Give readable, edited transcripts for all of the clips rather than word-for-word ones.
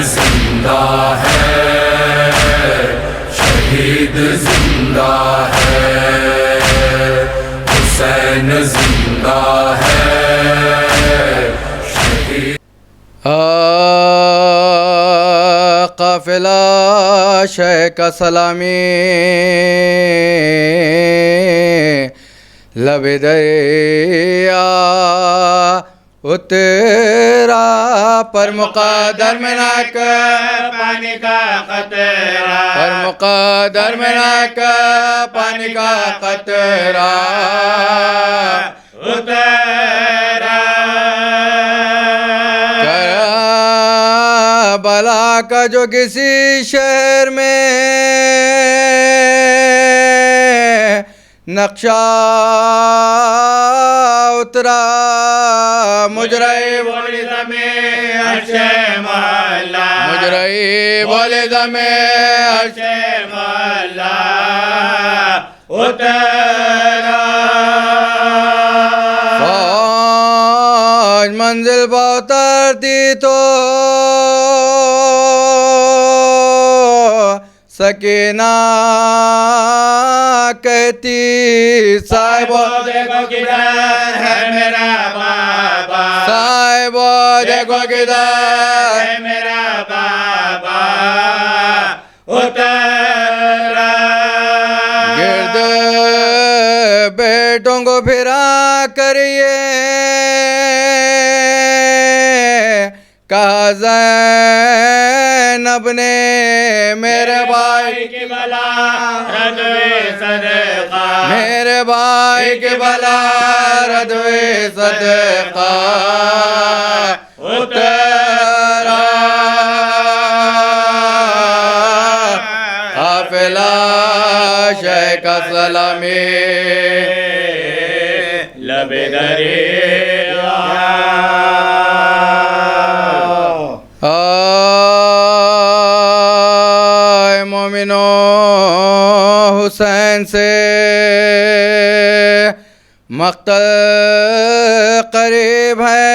زندہ ہے، شہید زندہ ہے، حسین زندہ ہے، شہید۔ قافلہ شہ کا سلامی لب دریا اترا، پر مقدر میں نہ پانی کا قطرہ، پر مقدر میں نہ پانی کا قطرہ اترا۔ کربلا کا جو کسی شہر میں نقشہ اترا، مجرے بولی زمیں عرش مولا، مجرے بولے دمے عرش مولا اترا۔ فوج منزل پہ اترتی تو سکینہ کہتی، صاحبو دیکھو کدھر ہے میرا بابا، صاحبو دیکھو کدھر ہے میرا بابا اترا۔ گرد بیٹوں کو پھرا کریے، کہا زینب نے میرے بھائی کی بلا ردوے صدقہ، میرے بھائی کی بلا ردوے صدقہ اترا۔ قافلہ شہ کا سلامی لب دریا، آئے مومنو حسین سے مقتل قریب ہے،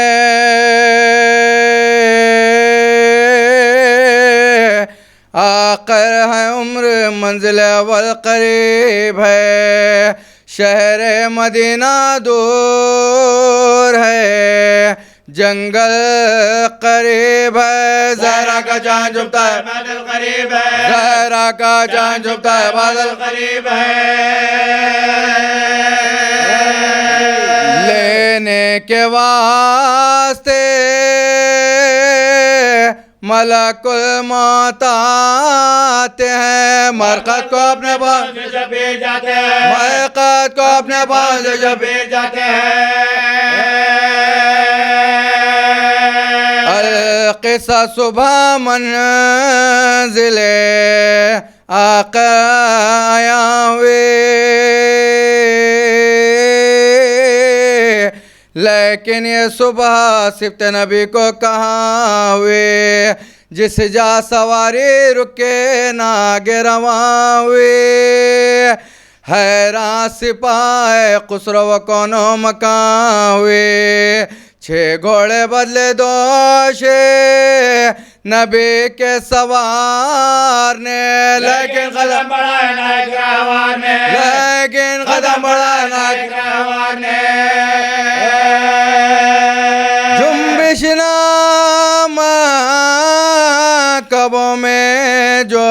آخر ہے عمر منزل اول قریب ہے، شہر مدینہ دور ہے، جنگل قریب ہے، زہرا کا جان جھکتا ہے، بادل قریب ہے، زہرا کا جان جھکتا ہے، بادل قریب ہے، لینے کے واسطے ملک الموت آتے ہیں، مرقد کو اپنے پاس جب جاتے ہیں، مرقد کو اپنے پاس جب جاتے ہیں، القصہ صبح منزل آقا آیا ہوئے، لیکن یہ صبح صفت نبی کو کہاں ہوئے، جس جا سواری رکے ناگے رواں ہوئے، حیران سپاہ خسرو و کونو مکان ہوئے، 6 گھوڑے بدلے دوشے نبی کے سوار نے، لیکن قدم بڑھائے نائک راوان نے، لیکن قدم بڑھائے نائک راوان نے، جنبش نام کبوں میں جو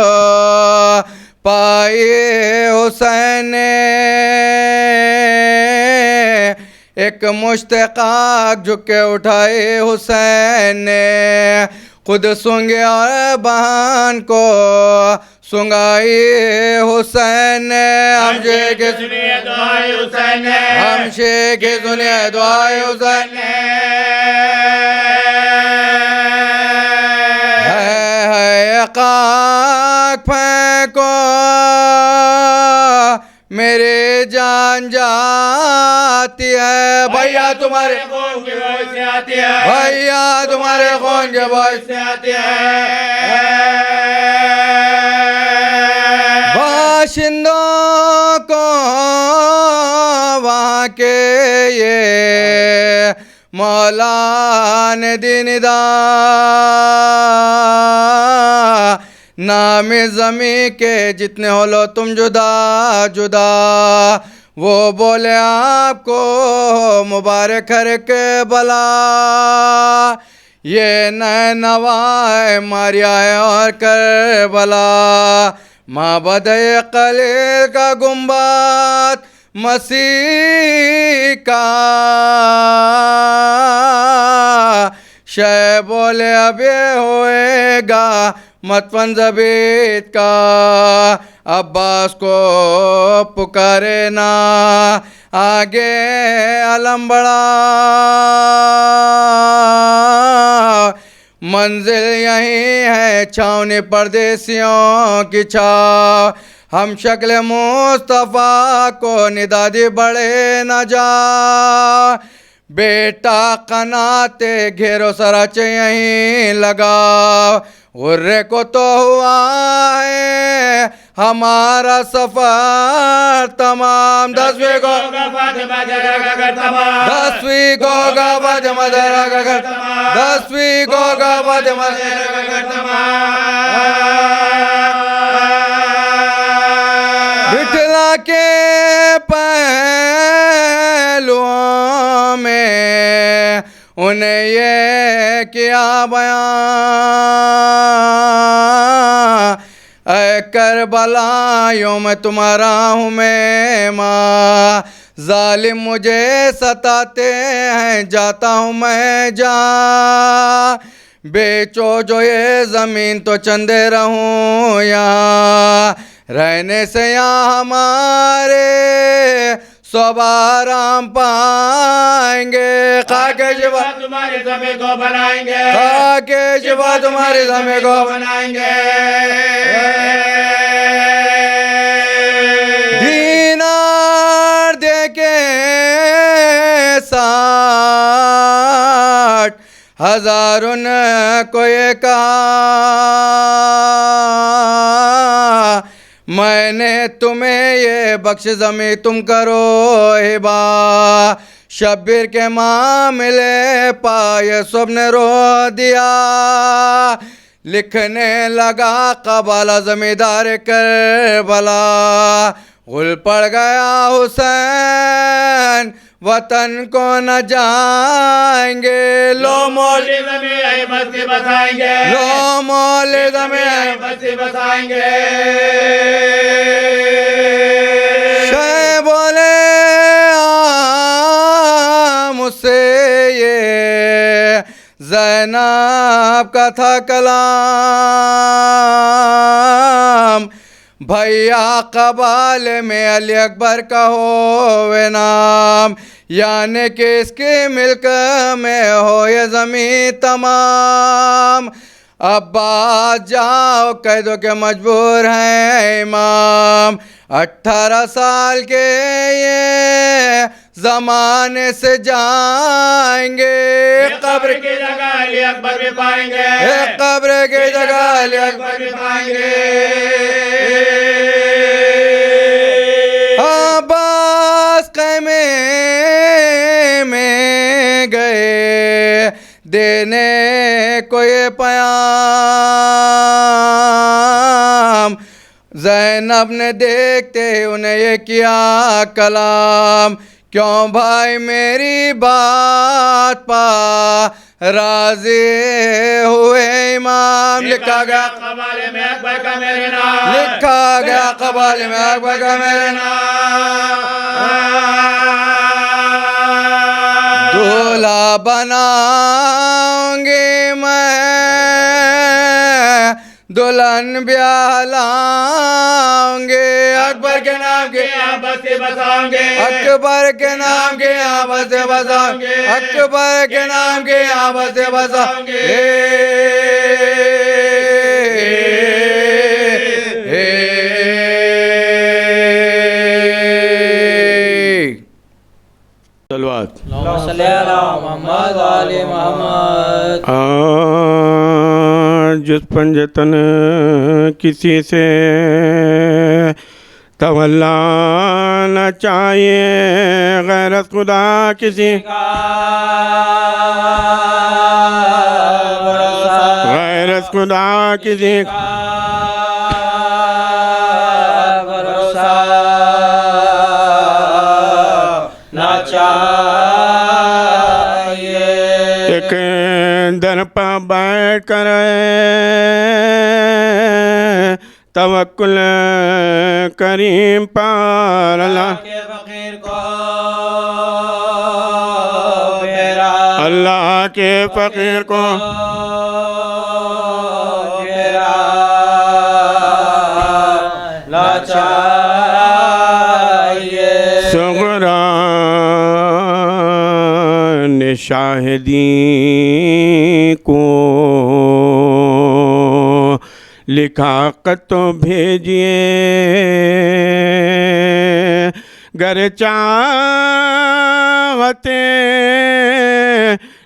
پائی حسین نے، ایک مشتاق جھکے اٹھائے حسین نے، خود سونگے اور بہن کو سنگائی حسین نے، ہم شیخ سنیے دعائے حسین نے، ہم شیخ سنیے دعائے حسین نے، ہے خاک پھینکو میری جان جاتی ہے، بھیا تمہارے خون کی بوجھ سے آتی ہے، بھیا تمہارے خون کے باعث سے آتی ہے، باشندوں کو وہاں کے یہ مولا نے دیندہ نام زمیں کے جتنے ہو لو تم جدا جدا وہ بولے آپ کو مبارک ہر کے بلا یہ نینوا ماریا ہے اور کربلا معبد قلیل کا گنبد مسیح کا شے بولے اب یہ ہوئے گا مدفن زبید کا عباس کو پکارے نا آگے علم بڑا منزل یہی ہے چھاؤنی پردیسیوں کی چھاؤ ہم شکل مصطفیٰ کو ندادی بڑے نہ جا بیٹا قناتے گھیرو سراچے یہیں لگا غرے کو تو ہوا ہے ہمارا سفر تمام 10ویں کو دسویں کو گا فاطمہ زہرا کا گھر 10ویں کو گا فاطمہ زہرا کا گھر بٹھلا کے پہلوؤں میں انہیں یہ کیا بیان اے کربلا یوم تمہارا ہوں میں ماں ظالم مجھے ستاتے ہیں جاتا ہوں میں جہاں بیچو جو یہ زمین تو چندے رہوں یہاں رہنے سے یہاں ہمارے سب آرام پائیں گے خاک شفا تمہاری زمین کو بنائیں گے خاک شفا تمہاری زمین کو بنائیں گے دینار دے کے 60,000 ان کو یہ کہا میں نے تمہیں یہ بخش زمیں تم کرو ہبا شبیر کے معاملے پائے سب نے رو دیا لکھنے لگا قبالہ زمیندار کربلا غل پڑ گیا حسین وطن کو نہ جائیں گے لو مولی زمین بستی بسائیں گے لو مولی زمین بستی بسائیں گے شے بولے مجھ سے یہ زینب کا تھا کلام بھیا قبالے میں علی اکبر کا ہوئے نام یعنی کہ اس کی ملک میں ہو یہ زمین تمام عباس جاؤ کہہ دو کہ مجبور ہیں امام 18 سال کے یہ زمانے سے جائیں گے قبر کی جگہ علی اکبر بھی پائیں گے قبر کی جگہ علی اکبر بھی پائیں گے عباس خیمے میں گئے دینے کو یہ پیام زینب نے دیکھتے انہیں یہ کیا کلام کیوں بھائی میری بات پا راضی ہوئے امام لکھا گیا قبالے میں اکبر کا میرے نام لکھا گیا قبالے میں اکبر کا میرے نام دولہا بناؤں گی میں دلہن بیاہ لاؤں گے اکبر کے نام کے یہاں بستی بساؤں گے اکبر کے نام کے یہاں بستے بساؤں گے اکبر کے نام کے یہاں بستے بساؤں گے صلوات اللہم صلی علی محمد و آل محمد جس پنجتن کسی سے تولا نہ چاہیے غیرت خدا کسی غیرت خدا کسی ایک در پہ بیٹھ کر توکل کریم پر اللہ کے فقیر کو اللہ کے فقیر کو سغران شاہدی کو لکھا خط تو بھیجیے گر چاہتے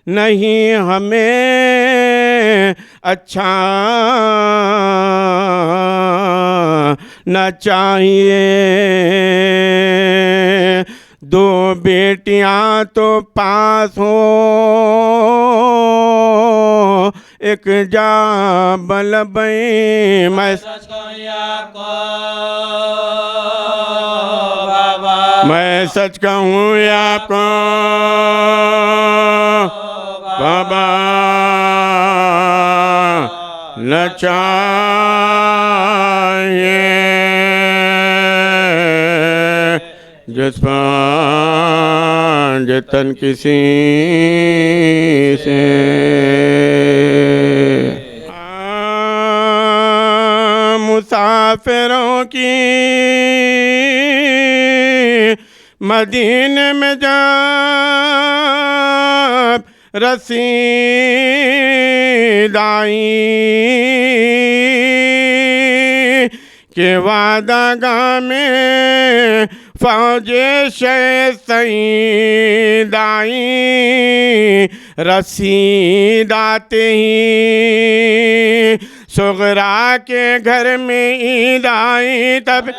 نہیں ہمیں اچھا نہ چاہیے دو بیٹیاں تو پاس ہو ایک جا بلبئی میں سچ کہوں آپ کو بابا نہ چاہیے جس پان جتن کسی سے مسافروں کی مدینے میں جب رسید آئی کہ وعدہ گاہ میں فوج سعید آئی رسید آتے ہی سغرا کے گھر میں عید آئی تب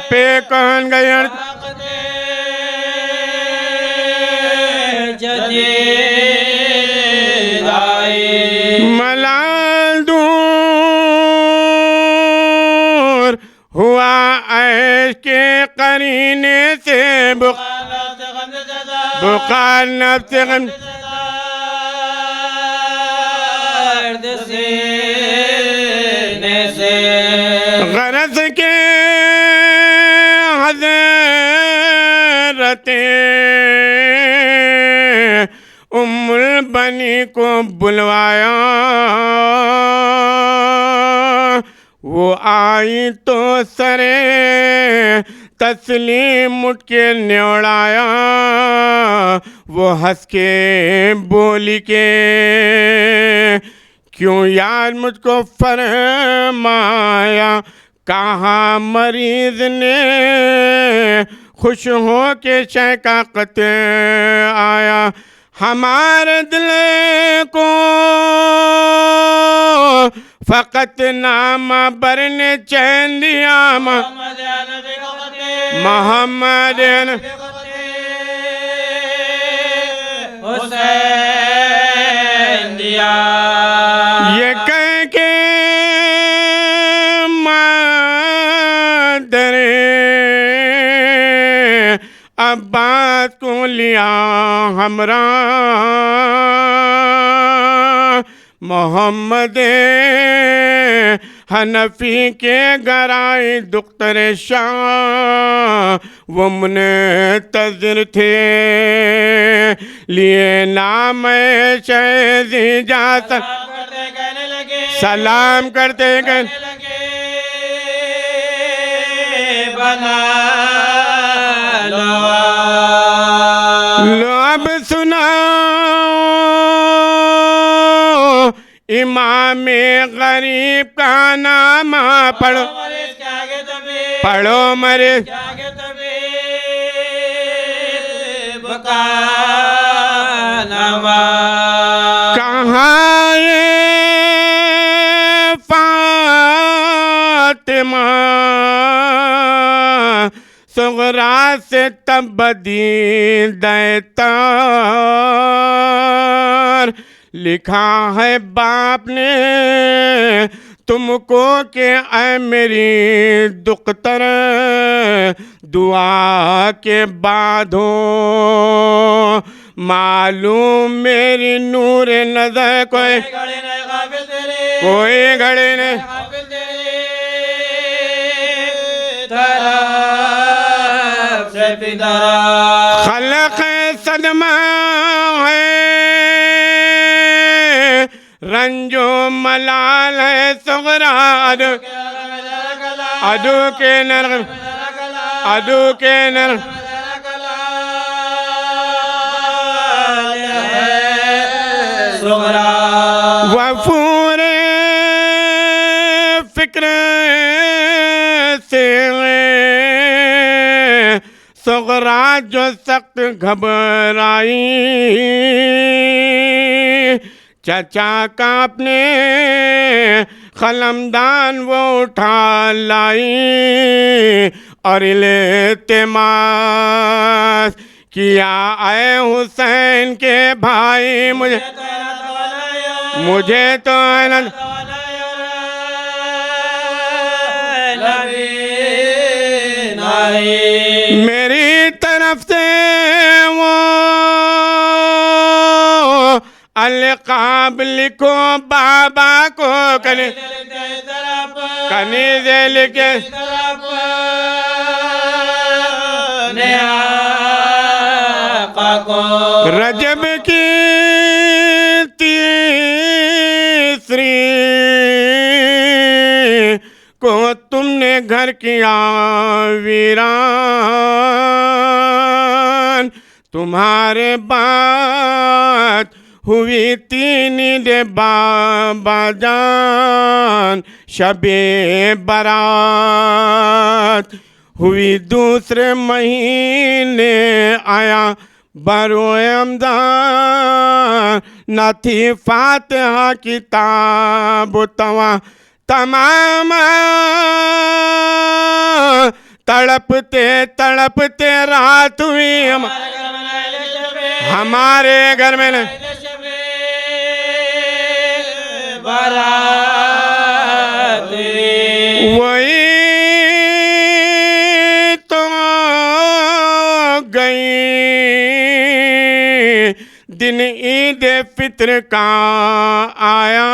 پہ کون گیا ملال دور ہوا عیش کے قرینے سے بخار نفس غم غرض کے حضرت ام البنی کو بلوایا وہ آئی تو سرے تسلیم اٹھ کے نیوڑایا وہ ہنس کے بولی کے کیوں یار مجھ کو فرمایا کہاں مریض نے خوش ہو کے شیقاقت آیا ہمارے دل کو فقط نام برنے چین دیا محمد حسین دیا یہ کہہ کے مادر عباس کو لیا ہمراہ محمد حنفی کے گھر آئی دختر شاہ وہ منتظر تھے لیے نام شہد اجازت سلام کرتے گئے بنا لو اب سنا امام غریب کا نام پڑھو پڑھو مریض کہاں یہ فاطمہ صغرا سے تبدیل دیتار لکھا ہے باپ نے تم کو کہ اے میری دختر دعا کے بعد ہو معلوم میری نور نظر کوئی گھڑی نہیں خلق صدمہ ہے رنج و ملال ہے صغرا عدو کے نرغ وفور فکر سے صغرا جو سخت گھبرائی چچا کا اپنے قلمدان وہ اٹھا لائی اور التماس کیا اے حسین کے بھائی مجھے تو میری طرف سے وہ القاب لکھو بابا کو کنیز لکھے رجب کی تیسری کو تم نے گھر کیا ویران تمہارے بات ہوئی تین دے بابا جان شب برات ہوئی دوسرے مہینے آیا برو رمضان نہ تھی فاتحہ کتاب تمام تڑپتے رات ہوئی ہمارے گھر میں وہی تو گئی دن عید فطر کا آیا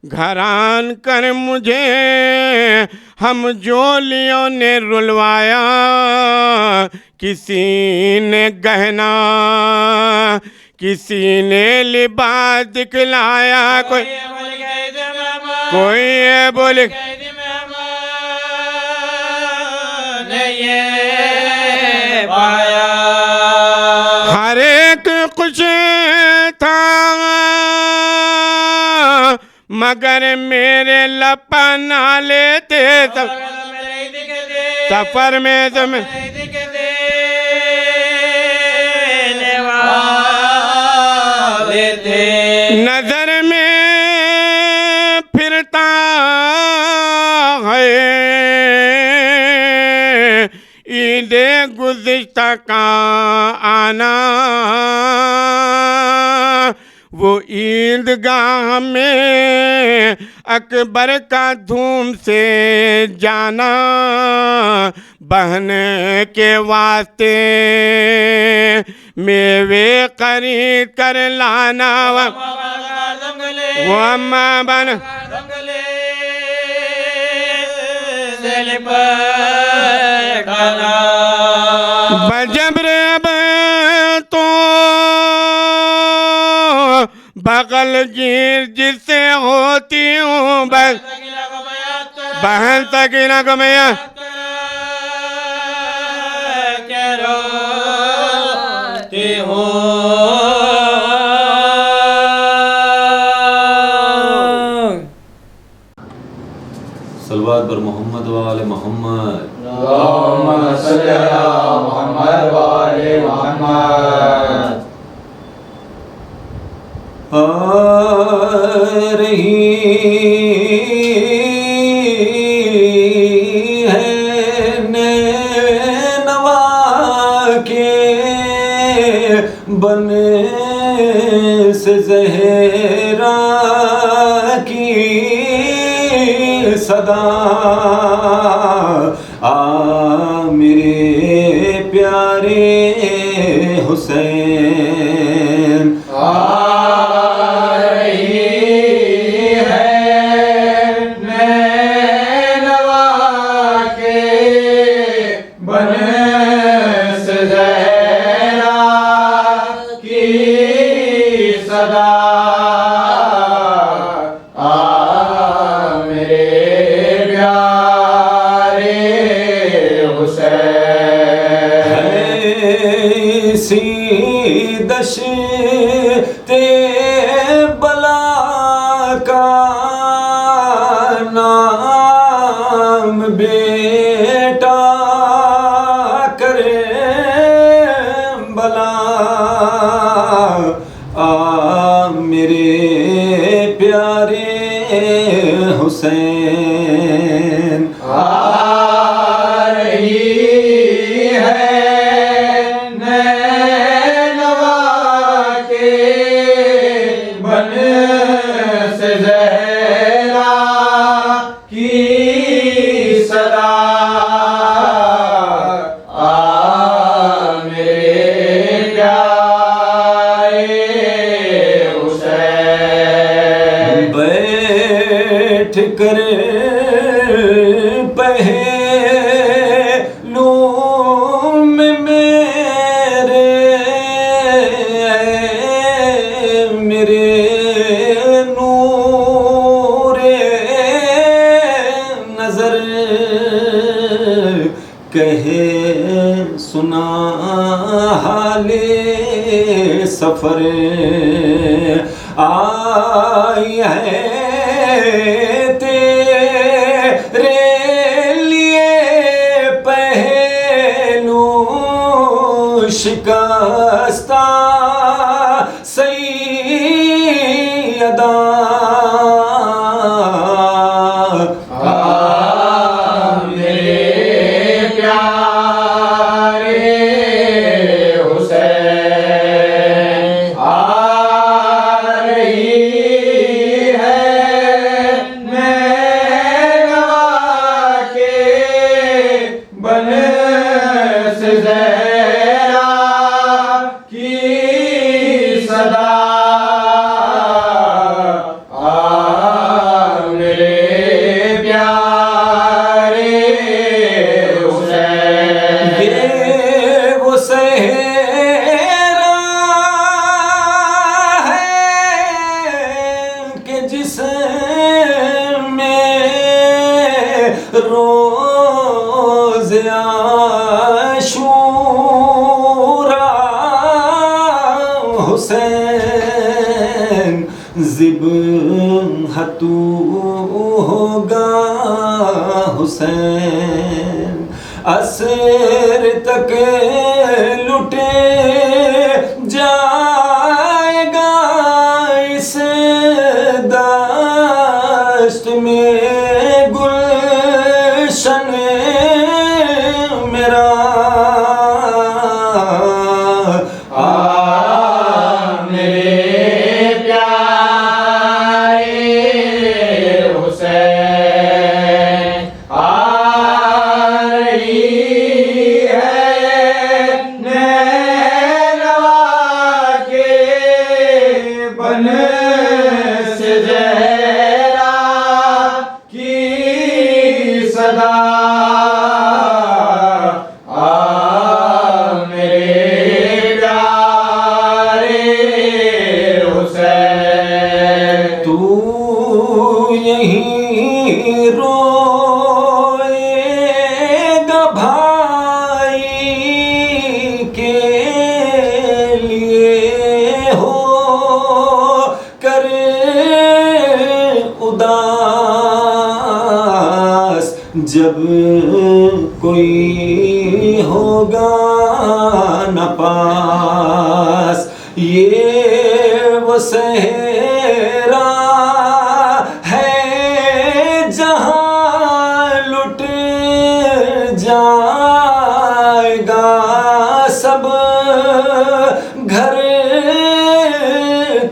گھر آن کر مجھے ہم جولیوں نے رلوایا کسی نے گہنا کسی نے لباس دکھلایا کوئی یہ بولے ہر ایک خوش تھا مگر میرے لپا نہ لیتے سفر میں نظر میں پھرتا ہے عید گزشتہ کا آنا وہ عیدگاہ میں اکبر کا دھوم سے جانا بہن کے واسطے میوے خرید کر لانا وہ اماں بن بجبر اب تو بغل گیر جس سے ہوتی ہوں بہن سکینہ کو میں صلوات بر محمد و آل محمد اللہم صلی علی محمد و آل محمد آ رہی ہے نینوا کے بنے سے زہرا کی صدا میرے پیارے حسین دشتے بلا کا نام بیٹا کرے بلا میرے پیارے حسین کر پہلو میں میرے نور نظر کہے سنا حال سفر آئی ہے شکستہ سیدہ میرے پیارے حسین آ رہی ہے نینوا کے بن سے روز عاشورا حسین ذبح تو ہوگا حسین عصر تک لٹے جائے گا اس دشت میں گلشن میرا میرے پیارے حسین آ رہی ہے نینوا کے بن سے زہرا کی صدا یہیں روئے گا بھائی کے لیے ہو کر اداس جب کوئی ہوگا نہ پاس یہ وہ صحرا ہے جہاں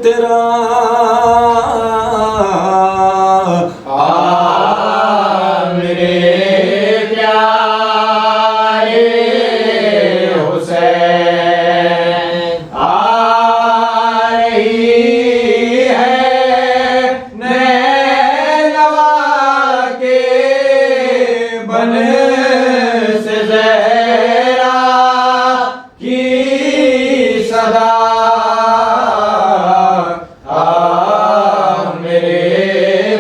تیرا میرے پیارے حسین آ رہی ہے نینوا کے بن سے زہرا کی صدا میرے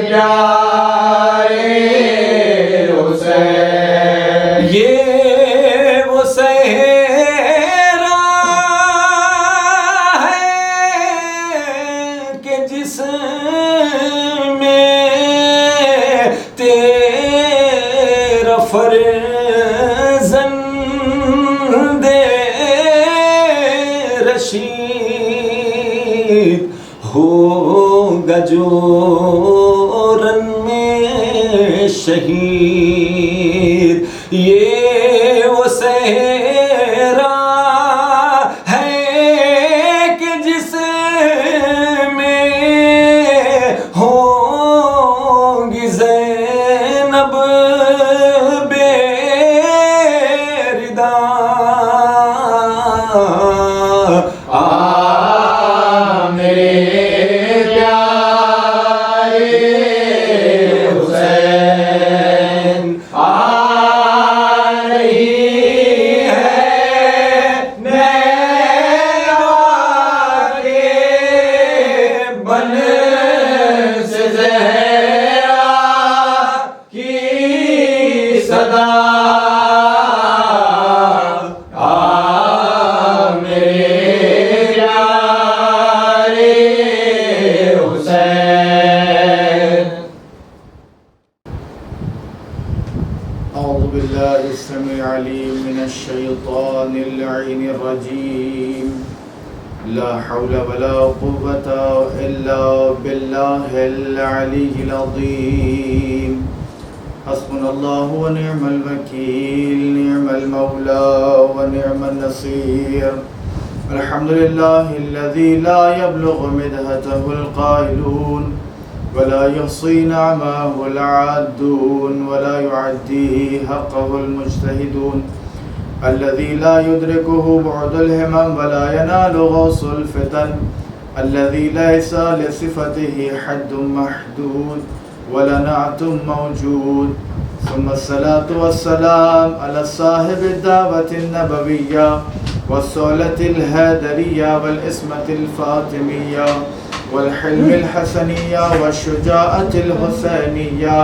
پیارے حسین یہ وہ صحرا ہے کہ جس میں تیرا فرزند رشید ہوگا جو رن میں شہید یہ وہ صحرا ہے کہ جس میں ہوں گی زینب بے ردا میرے پیارے حسین آ رہی ہے نینوا کے بن سے زہرا کی صدا میرے پیارے حسین أعوذ بالله السميع العليم من الشيطان اللعين الرجيم لا حول ولا قوة إلا بالله العلي العظيم حسبنا الله ونعم الوكيل نعم المولى ونعم النصير الحمد لله الذي لا يبلغ مدحته القائلون ولا يحصي نعمه العادون ولا يعديه حقه المجتهدون الذي لا يدركه بعد الهمم ولا ينال غوص الفتن الذي ليس لصفته حد محدود ولا نعت موجود ثم الصلاة والسلام على صاحب الدعوة النبوية والصولة الهادرية والإسمة الفاطمية والحلم الحسنية والشجاعة الحسينية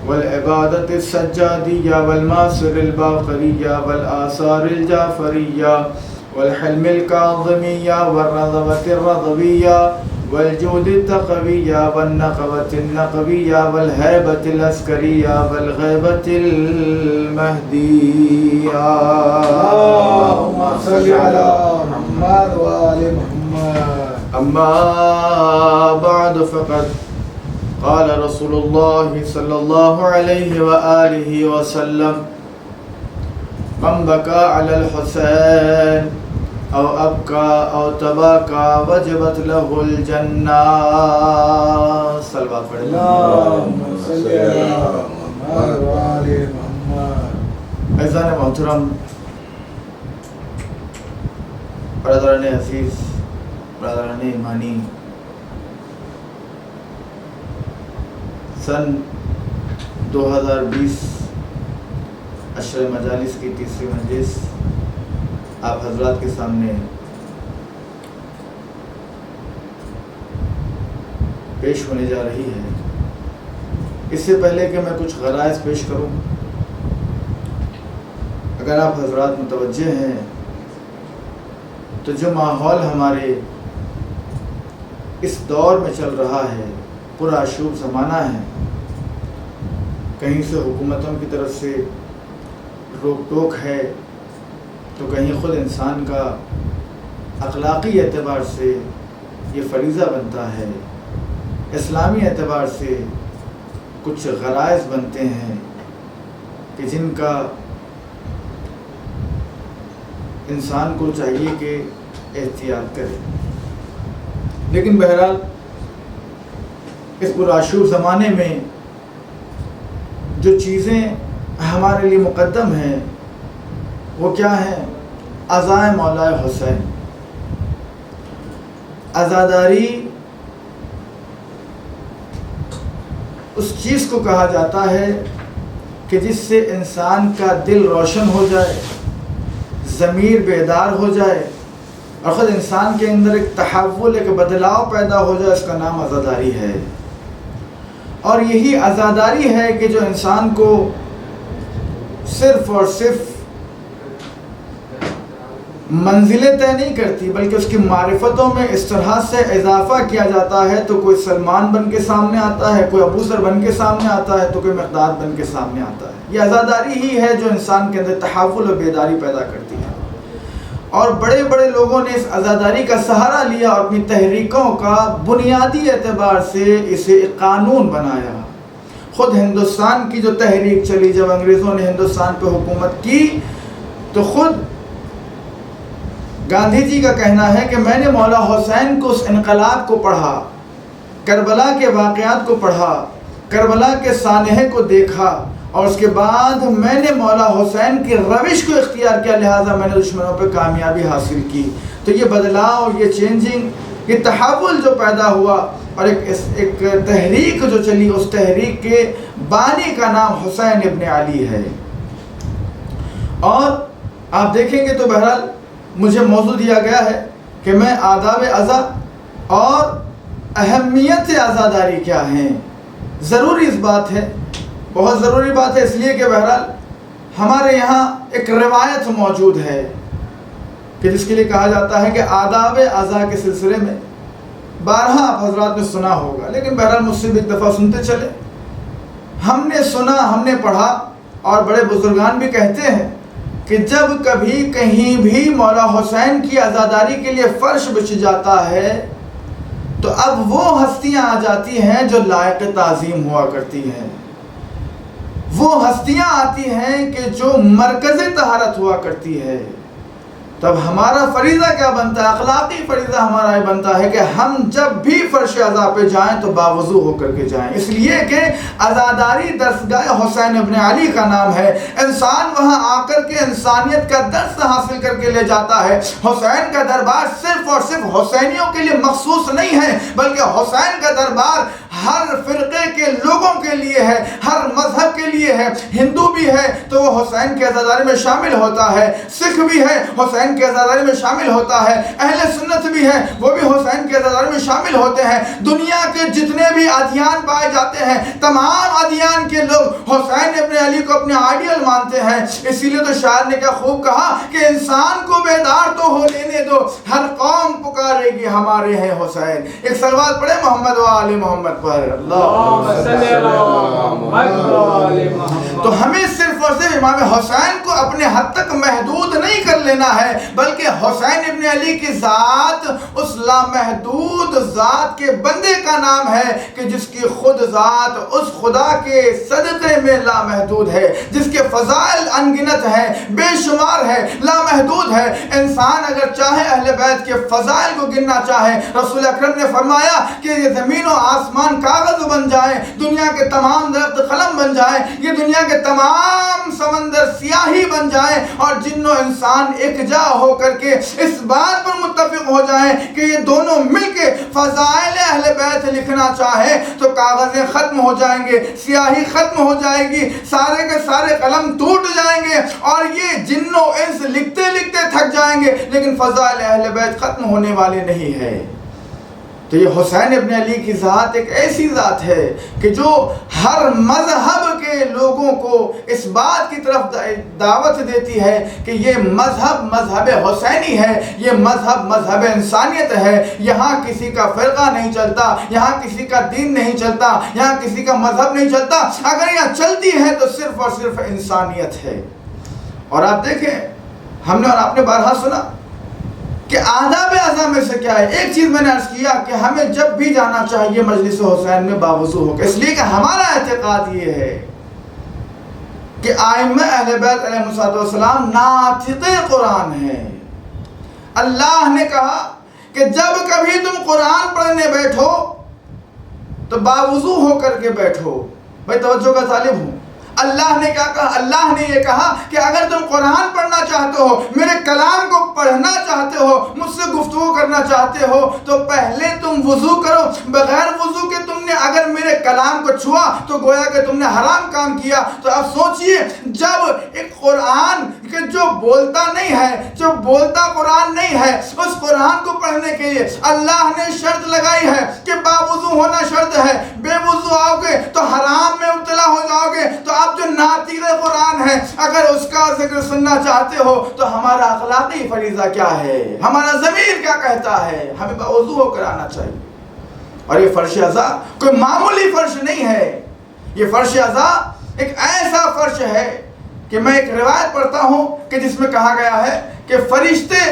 والعبادة السجادية والماسر الباقرية والآثار الجعفرية والحلم الكاظمية والرضوة الرضوية والجود التقوية والنقوة النقوية والهيبة العسكرية والغيبة المهدية اللهم صل على محمد وآل محمد أما بعد فقد قال رسول الله صلى الله عليه وآله وسلم من بكى على الحسين أو أبكى أو تباكى وجبت له الجنة صلوات پڑھ اللهم صل على محمد وآل محمد عزیزان محترم، برادران عزیز، برادران ایمانی، سن 2020 عشر مجالس کی تیسری مجلس آپ حضرات کے سامنے پیش ہونے جا رہی ہے۔ اس سے پہلے کہ میں کچھ غرائز پیش کروں، اگر آپ حضرات متوجہ ہیں تو جو ماحول ہمارے اس دور میں چل رہا ہے پرآشوب زمانہ ہے، کہیں سے حکومتوں کی طرف سے روک ٹوک ہے تو کہیں خود انسان کا اخلاقی اعتبار سے یہ فریضہ بنتا ہے، اسلامی اعتبار سے کچھ غرائز بنتے ہیں کہ جن کا انسان کو چاہیے کہ احتیاط کرے۔ لیکن بہرحال اس پرآشوب زمانے میں جو چیزیں ہمارے لیے مقدم ہیں وہ کیا ہیں؟ عزائے مولا حسین. عزاداری اس چیز کو کہا جاتا ہے کہ جس سے انسان کا دل روشن ہو جائے، ضمیر بیدار ہو جائے اور خود انسان کے اندر ایک تحول، ایک بدلاؤ پیدا ہو جائے. اس کا نام عزاداری ہے. اور یہی عزاداری ہے کہ جو انسان کو صرف اور صرف منزلیں طے نہیں کرتی بلکہ اس کی معرفتوں میں اس طرح سے اضافہ کیا جاتا ہے. تو کوئی سلمان بن کے سامنے آتا ہے، کوئی ابو ذر بن کے سامنے آتا ہے، تو کوئی مقداد بن کے سامنے آتا ہے. یہ عزاداری ہی ہے جو انسان کے اندر تحول اور بیداری پیدا کرتی ہے. اور بڑے بڑے لوگوں نے اس عزاداری کا سہارا لیا اور اپنی تحریکوں کا بنیادی اعتبار سے اسے ایک قانون بنایا. خود ہندوستان کی جو تحریک چلی، جب انگریزوں نے ہندوستان پہ حکومت کی تو خود گاندھی جی کا کہنا ہے کہ میں نے مولا حسین کو اس انقلاب کو پڑھا، کربلا کے واقعات کو پڑھا، کربلا کے سانحے کو دیکھا اور اس کے بعد میں نے مولا حسین کی روش کو اختیار کیا، لہٰذا میں نے دشمنوں پہ کامیابی حاصل کی. تو یہ بدلاؤ، یہ چینجنگ، یہ تحول جو پیدا ہوا اور ایک تحریک جو چلی، اس تحریک کے بانی کا نام حسین ابن علی ہے. اور آپ دیکھیں گے تو بہرحال مجھے موضوع دیا گیا ہے کہ میں آداب عزا اور اہمیت عزاداری کیا ہیں. ضروری اس بات ہے، بہت ضروری بات ہے، اس لیے کہ بہرحال ہمارے یہاں ایک روایت موجود ہے کہ جس کے لیے کہا جاتا ہے کہ آداب عزا کے سلسلے میں بارہا آپ حضرات نے سنا ہوگا، لیکن بہرحال مجھ سے بھی ایک دفعہ سنتے چلے. ہم نے سنا، ہم نے پڑھا اور بڑے بزرگان بھی کہتے ہیں کہ جب کبھی کہیں بھی مولا حسین کی عزاداری کے لیے فرش بچھ جاتا ہے تو اب وہ ہستیاں آ جاتی ہیں جو لائق تعظیم ہوا کرتی ہیں. وہ ہستیاں آتی ہیں کہ جو مرکز طہارت ہوا کرتی ہے. تب ہمارا فریضہ کیا بنتا ہے؟ اخلاقی فریضہ ہمارا یہ بنتا ہے کہ ہم جب بھی فرش عزا پہ جائیں تو باوضو ہو کر کے جائیں، اس لیے کہ عزاداری درسگاہ حسین ابن علی کا نام ہے. انسان وہاں آ کر کے انسانیت کا درس حاصل کر کے لے جاتا ہے. حسین کا دربار صرف اور صرف حسینیوں کے لیے مخصوص نہیں ہے بلکہ حسین کا دربار ہر فرقے کے لوگوں کے لیے ہے، ہر مذہب کے لیے ہے. ہندو بھی ہے تو وہ حسین کی عزاداری میں شامل ہوتا ہے، سکھ بھی ہے حسین کی عزاداری میں شامل ہوتا ہے، اہل سنت بھی ہے وہ بھی حسین کی عزاداری میں شامل ہوتے ہیں. دنیا کے جتنے بھی ادیان پائے جاتے ہیں تمام ادیان کے لوگ حسین ابن علی کو اپنے آئیڈیل مانتے ہیں. اسی لیے تو شاعر نے کیا خوب کہا کہ انسان کو بیدار تو ہو لینے دو، ہر قوم پکارے گی ہمارے ہیں حسین. ایک صلوات پڑھے محمد و آل محمد پر. اللہم صلی اللہ محمد و آل محمد. تو ہمیں صرف اور صرف امام حسین کو اپنے حد تک محدود نہیں کر لینا ہے بلکہ حسین ابن علی کی ذات اس لامحدود ذات کے بندے کا نام ہے کہ جس کی خود ذات اس خدا کے صدقے میں لامحدود ہے، جس کے فضائل انگنت ہیں، بے شمار ہے، لامحدود ہے. انسان اگر چاہے اہل بیت کے فضائل کو گننا چاہے، رسول اکرم نے فرمایا کہ یہ زمین و آسمان کاغذ بن جائیں، دنیا کے تمام درخت قلم بن جائیں، یہ دنیا کے تمام سمندر سیاہی بن جائیں اور جن و انسان ایک جا ہو کر کے اس بات پر متفق ہو جائیں کہ یہ دونوں مل کے فضائل اہل بیت لکھنا چاہے تو کاغذیں ختم ہو جائیں گے، سیاہی ختم ہو جائے گی، سارے کے سارے قلم ٹوٹ جائیں گے اور یہ جن و انس لکھتے لکھتے تھک جائیں گے لیکن فضائل اہل بیت ختم ہونے والے نہیں ہے. تو یہ حسین ابن علی کی ذات ایک ایسی ذات ہے کہ جو ہر مذہب کے لوگوں کو اس بات کی طرف دعوت دیتی ہے کہ یہ مذہب مذہب حسینی ہے، یہ مذہب مذہب انسانیت ہے. یہاں کسی کا فرقہ نہیں چلتا، یہاں کسی کا دین نہیں چلتا، یہاں کسی کا مذہب نہیں چلتا. اگر یہاں چلتی ہے تو صرف اور صرف انسانیت ہے. اور آپ دیکھیں ہم نے اور آپ نے بارہا سنا کہ آداب عزا میں سے کیا ہے. ایک چیز میں نے عرض کیا کہ ہمیں جب بھی جانا چاہیے مجلس حسین میں باوضو ہو کے، اس لیے کہ ہمارا اعتقاد یہ ہے کہ ائمہ اہل بیت علیہ السلام ناطق قرآن ہیں. اللہ نے کہا کہ جب کبھی تم قرآن پڑھنے بیٹھو تو باوضو ہو کر کے بیٹھو. بھائی توجہ کا طالب ہوں. اللہ نے کیا کہا؟ اللہ نے یہ کہا کہ اگر تم قرآن پڑھنا چاہتے ہو، میرے کلام کو پڑھنا چاہتے ہو، مجھ سے گفتگو کرنا چاہتے ہو، تو پہلے تم وضو کرو. بغیر وضو کے تم نے اگر میرے کلام کو چھوا تو گویا کہ تم نے حرام کام کیا. تو اب سوچئے، جب ایک قرآن کہ جو بولتا نہیں ہے، جو بولتا قرآن نہیں ہے، اس قرآن کو پڑھنے کے لیے اللہ نے شرط لگائی ہے کہ باوضو ہونا شرط ہے. بے وضو آؤ گے تو حرام میں مبتلا ہو جاؤ گے. تو اب جو ناطق قرآن ہے، اگر اس کا ذکر سننا چاہتے ہو تو ہمارا اخلاقی فریضہ کیا ہے، ہمارا ضمیر کیا کہتا ہے؟ ہمیں باوضو ہو کر آنا چاہیے. اور یہ فرش اعضاء کوئی معمولی فرش نہیں ہے. یہ فرش اعضاء ایک ایسا فرش ہے کہ میں ایک روایت پڑھتا ہوں کہ جس میں کہا گیا ہے کہ فرشتے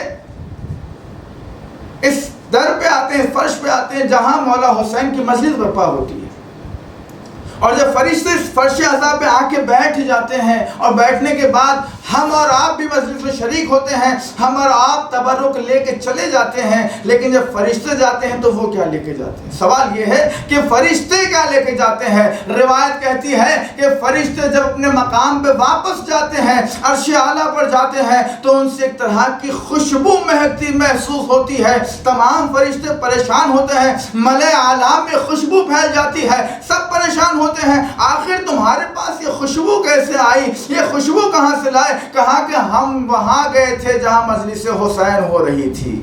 اس در پہ آتے ہیں، اس فرش پہ آتے ہیں جہاں مولا حسین کی مجلس برپا ہوتی ہے. اور جب فرشتے اس فرش اعضاء پہ آ کے بیٹھ جاتے ہیں اور بیٹھنے کے بعد ہم اور آپ بھی مجلس میں شریک ہوتے ہیں، ہم اور آپ تبرک لے کے چلے جاتے ہیں. لیکن جب فرشتے جاتے ہیں تو وہ کیا لے کے جاتے ہیں؟ سوال یہ ہے کہ فرشتے کیا لے کے جاتے ہیں؟ روایت کہتی ہے کہ فرشتے جب اپنے مقام پہ واپس جاتے ہیں، عرش اعلیٰ پر جاتے ہیں، تو ان سے ایک طرح کی خوشبو مہکتی محسوس ہوتی ہے. تمام فرشتے پریشان ہوتے ہیں، ملائے اعلیٰ میں خوشبو پھیل جاتی ہے، سب پریشان ہوتے ہیں. آخر تمہارے پاس یہ خوشبو کیسے آئی؟ یہ خوشبو کہاں سے لائے؟ کہا کہ ہم وہاں گئے تھے جہاں مجلس حسین ہو رہی تھی،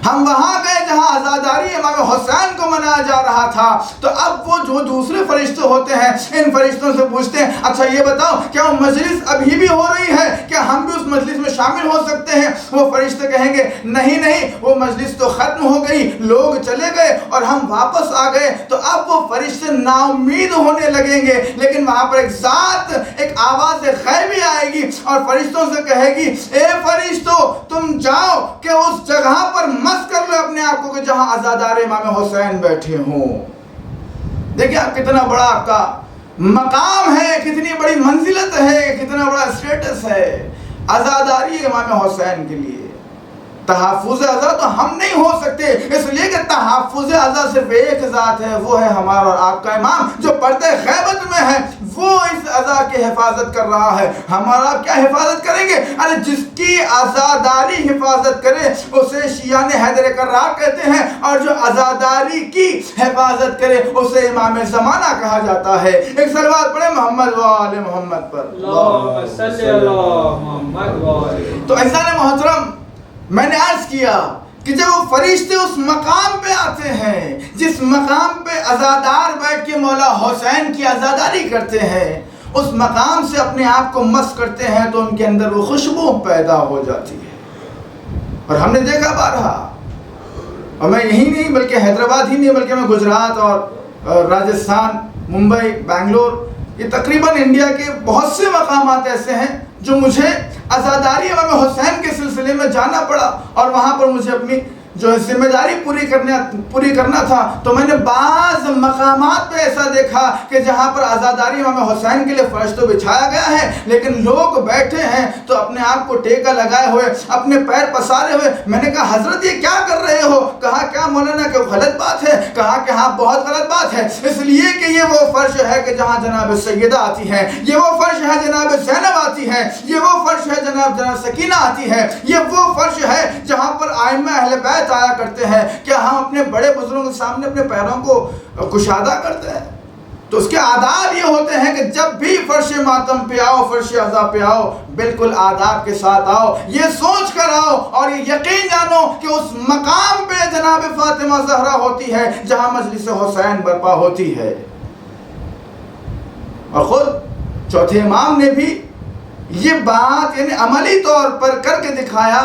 ہم وہاں گئے جہاں عزاداری امام حسین کو منایا جا رہا تھا. تو اب وہ جو دوسرے فرشتے ہوتے ہیں ان فرشتوں سے پوچھتے ہیں، اچھا یہ بتاؤ کیا وہ مجلس ابھی بھی ہو رہی ہے؟ کیا ہم بھی اس مجلس میں شامل ہو سکتے ہیں؟ وہ فرشتے کہیں گے نہیں، وہ مجلس تو ختم ہو گئی، لوگ چلے گئے اور ہم واپس آ گئے. تو اب وہ فرشتے نا امید ہونے لگیں گے. لیکن وہاں پر ایک ذات، ایک آواز غیبی آئے گی اور فرشتوں سے کہے گی، اے فرشتوں تم جاؤ کہ اس جگہ پر کر لو اپنے آپ کو کہ جہاں عزادار امام حسین بیٹھے ہوں. دیکھیں آپ کتنا بڑا آپ کا مقام ہے، کتنی بڑی منزلت ہے، کتنا بڑا اسٹیٹس ہے عزاداری امام حسین کے لیے. تحفظ عزا تو ہم نہیں ہو سکتے، اس لیے کہ تحفظ عزا صرف ایک ذات ہے، وہ ہے ہمارا اور آپ کا امام جو پردہ غیبت میں ہے. وہ اس عزا کی حفاظت کر رہا ہے. ہمارا آپ کیا حفاظت کریں گے؟ ارے جس کی عزاداری حفاظت کرے اسے شیعہ حیدر کرار کہتے ہیں، اور جو عزاداری کی حفاظت کرے اسے امام زمانہ کہا جاتا ہے. ایک صلوات پڑھیں محمد و آل محمد پر. اللہم صلی اللہ محمد و آل. تو عزیزان محترم، میں نے عرض کیا کہ جب وہ فرشتے اس مقام پہ آتے ہیں جس مقام پہ عزادار بیٹھ کے مولا حسین کی عزاداری کرتے ہیں، اس مقام سے اپنے آپ کو مس کرتے ہیں تو ان کے اندر وہ خوشبو پیدا ہو جاتی ہے. اور ہم نے دیکھا بارہا، اور میں یہی نہیں بلکہ حیدرآباد ہی نہیں بلکہ میں گجرات اور راجستھان، ممبئی، بنگلور، یہ تقریباً انڈیا کے بہت سے مقامات ایسے ہیں جو مجھے عزاداری امام حسین کے سلسلے میں جانا پڑا، اور وہاں پر مجھے اپنی جو ذمہ داری پوری کرنا تھا. تو میں نے بعض مقامات پہ ایسا دیکھا کہ جہاں پر عزاداری امام حسین کے لیے فرش تو بچھایا گیا ہے، لیکن لوگ بیٹھے ہیں تو اپنے آپ کو ٹیکا لگائے ہوئے، اپنے پیر پسارے ہوئے. میں نے کہا حضرت یہ کیا کر رہے ہو؟ کہا کیا مولانا کہ غلط بات ہے؟ کہا کہ ہاں بہت غلط بات ہے، اس لیے کہ یہ وہ فرش ہے کہ جہاں جناب سیدہ آتی ہے، یہ وہ فرش ہے جناب زینب آتی ہے، یہ وہ فرش ہے جناب سکینہ آتی ہے، یہ وہ فرش ہے جہاں پر ائمہ اہل بیت آیا کرتے ہیں. کیا ہم اپنے بڑے بزرگوں کے سامنے اپنے پیروں کو کشادہ کرتے ہیں؟ تو اس کے آداب یہ ہوتے ہیں کہ جب بھی فرش ماتم پہ آؤ، فرش عزا پہ آؤ، بالکل آداب کے ساتھ آؤ، یہ سوچ کر آؤ اور یہ یقین جانو کہ اس مقام پہ جناب فاطمہ زہرا ہوتی ہے جہاں مجلس حسین برپا ہوتی ہے. اور خود چوتھے امام نے بھی یہ بات یعنی عملی طور پر کر کے دکھایا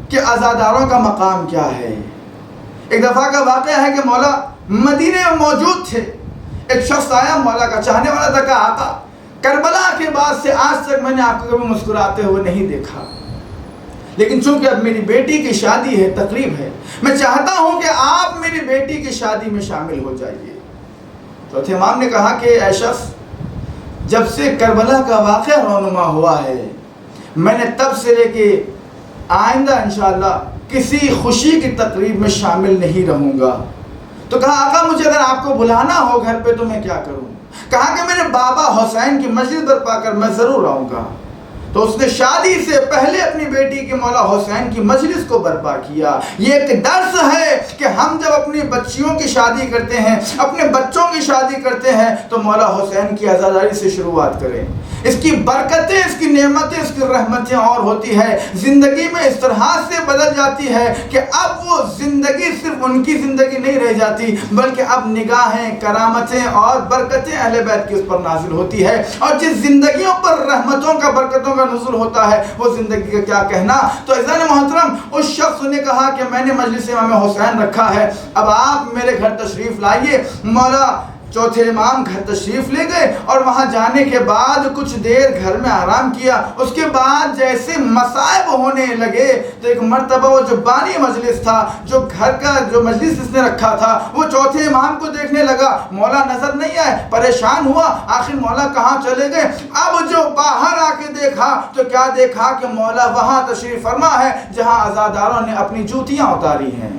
کہ عزاداروں کا مقام کیا ہے. ایک دفعہ کا واقعہ ہے کہ مولا مدینے میں موجود تھے. ایک شخص آیا، مولا کا چاہنے والا تھا، کہا آقا کربلا کے بعد سے آج تک میں نے آپ کو کبھی مسکراتے ہوئے نہیں دیکھا، لیکن چونکہ اب میری بیٹی کی شادی ہے، تقریب ہے، میں چاہتا ہوں کہ آپ میری بیٹی کی شادی میں شامل ہو جائیے. چوتھے امام نے کہا کہ اے شخص، جب سے کربلا کا واقعہ رونما ہوا ہے، میں نے تب سے لے کے آئندہ انشاءاللہ کسی خوشی کی تقریب میں شامل نہیں رہوں گا۔ تو کہا آقا مجھے اگر آپ کو بلانا ہو گھر پہ تو میں کیا کروں؟ کہا کہ میرے بابا حسین کی مسجد برپا کر میں ضرور آؤں گا۔ تو اس نے شادی سے پہلے اپنی بیٹی کی مولا حسین کی مجلس کو برپا کیا۔ یہ ایک درس ہے کہ ہم جب اپنی بچیوں کی شادی کرتے ہیں، اپنے بچوں کی شادی کرتے ہیں، تو مولا حسین کی عزاداری سے شروعات کریں۔ اس کی برکتیں، اس کی نعمتیں، اس کی رحمتیں اور ہوتی ہے، زندگی میں اس طرح سے بدل جاتی ہے کہ اب وہ زندگی صرف ان کی زندگی نہیں رہ جاتی، بلکہ اب نگاہیں، کرامتیں اور برکتیں اہل بیت کی اس پر نازل ہوتی ہے۔ اور جس زندگیوں پر رحمتوں کا، برکتوں کا نزول ہوتا ہے، وہ زندگی کا کیا کہنا۔ تو عزیزان محترم، اس شخص نے کہا کہ میں نے مجلس امام حسین رکھا ہے، اب آپ میرے گھر تشریف لائیے۔ مولا چوتھے امام گھر تشریف لے گئے اور وہاں جانے کے بعد کچھ دیر گھر میں آرام کیا۔ اس کے بعد جیسے مصائب ہونے لگے تو ایک مرتبہ وہ جو بانی مجلس تھا، جو گھر کا جو مجلس اس نے رکھا تھا، وہ چوتھے امام کو دیکھنے لگا، مولا نظر نہیں آئے، پریشان ہوا، آخر مولا کہاں چلے گئے۔ اب جو باہر آ کے دیکھا تو کیا دیکھا کہ مولا وہاں تشریف فرما ہے جہاں عزاداروں نے اپنی جوتیاں اتاری ہیں۔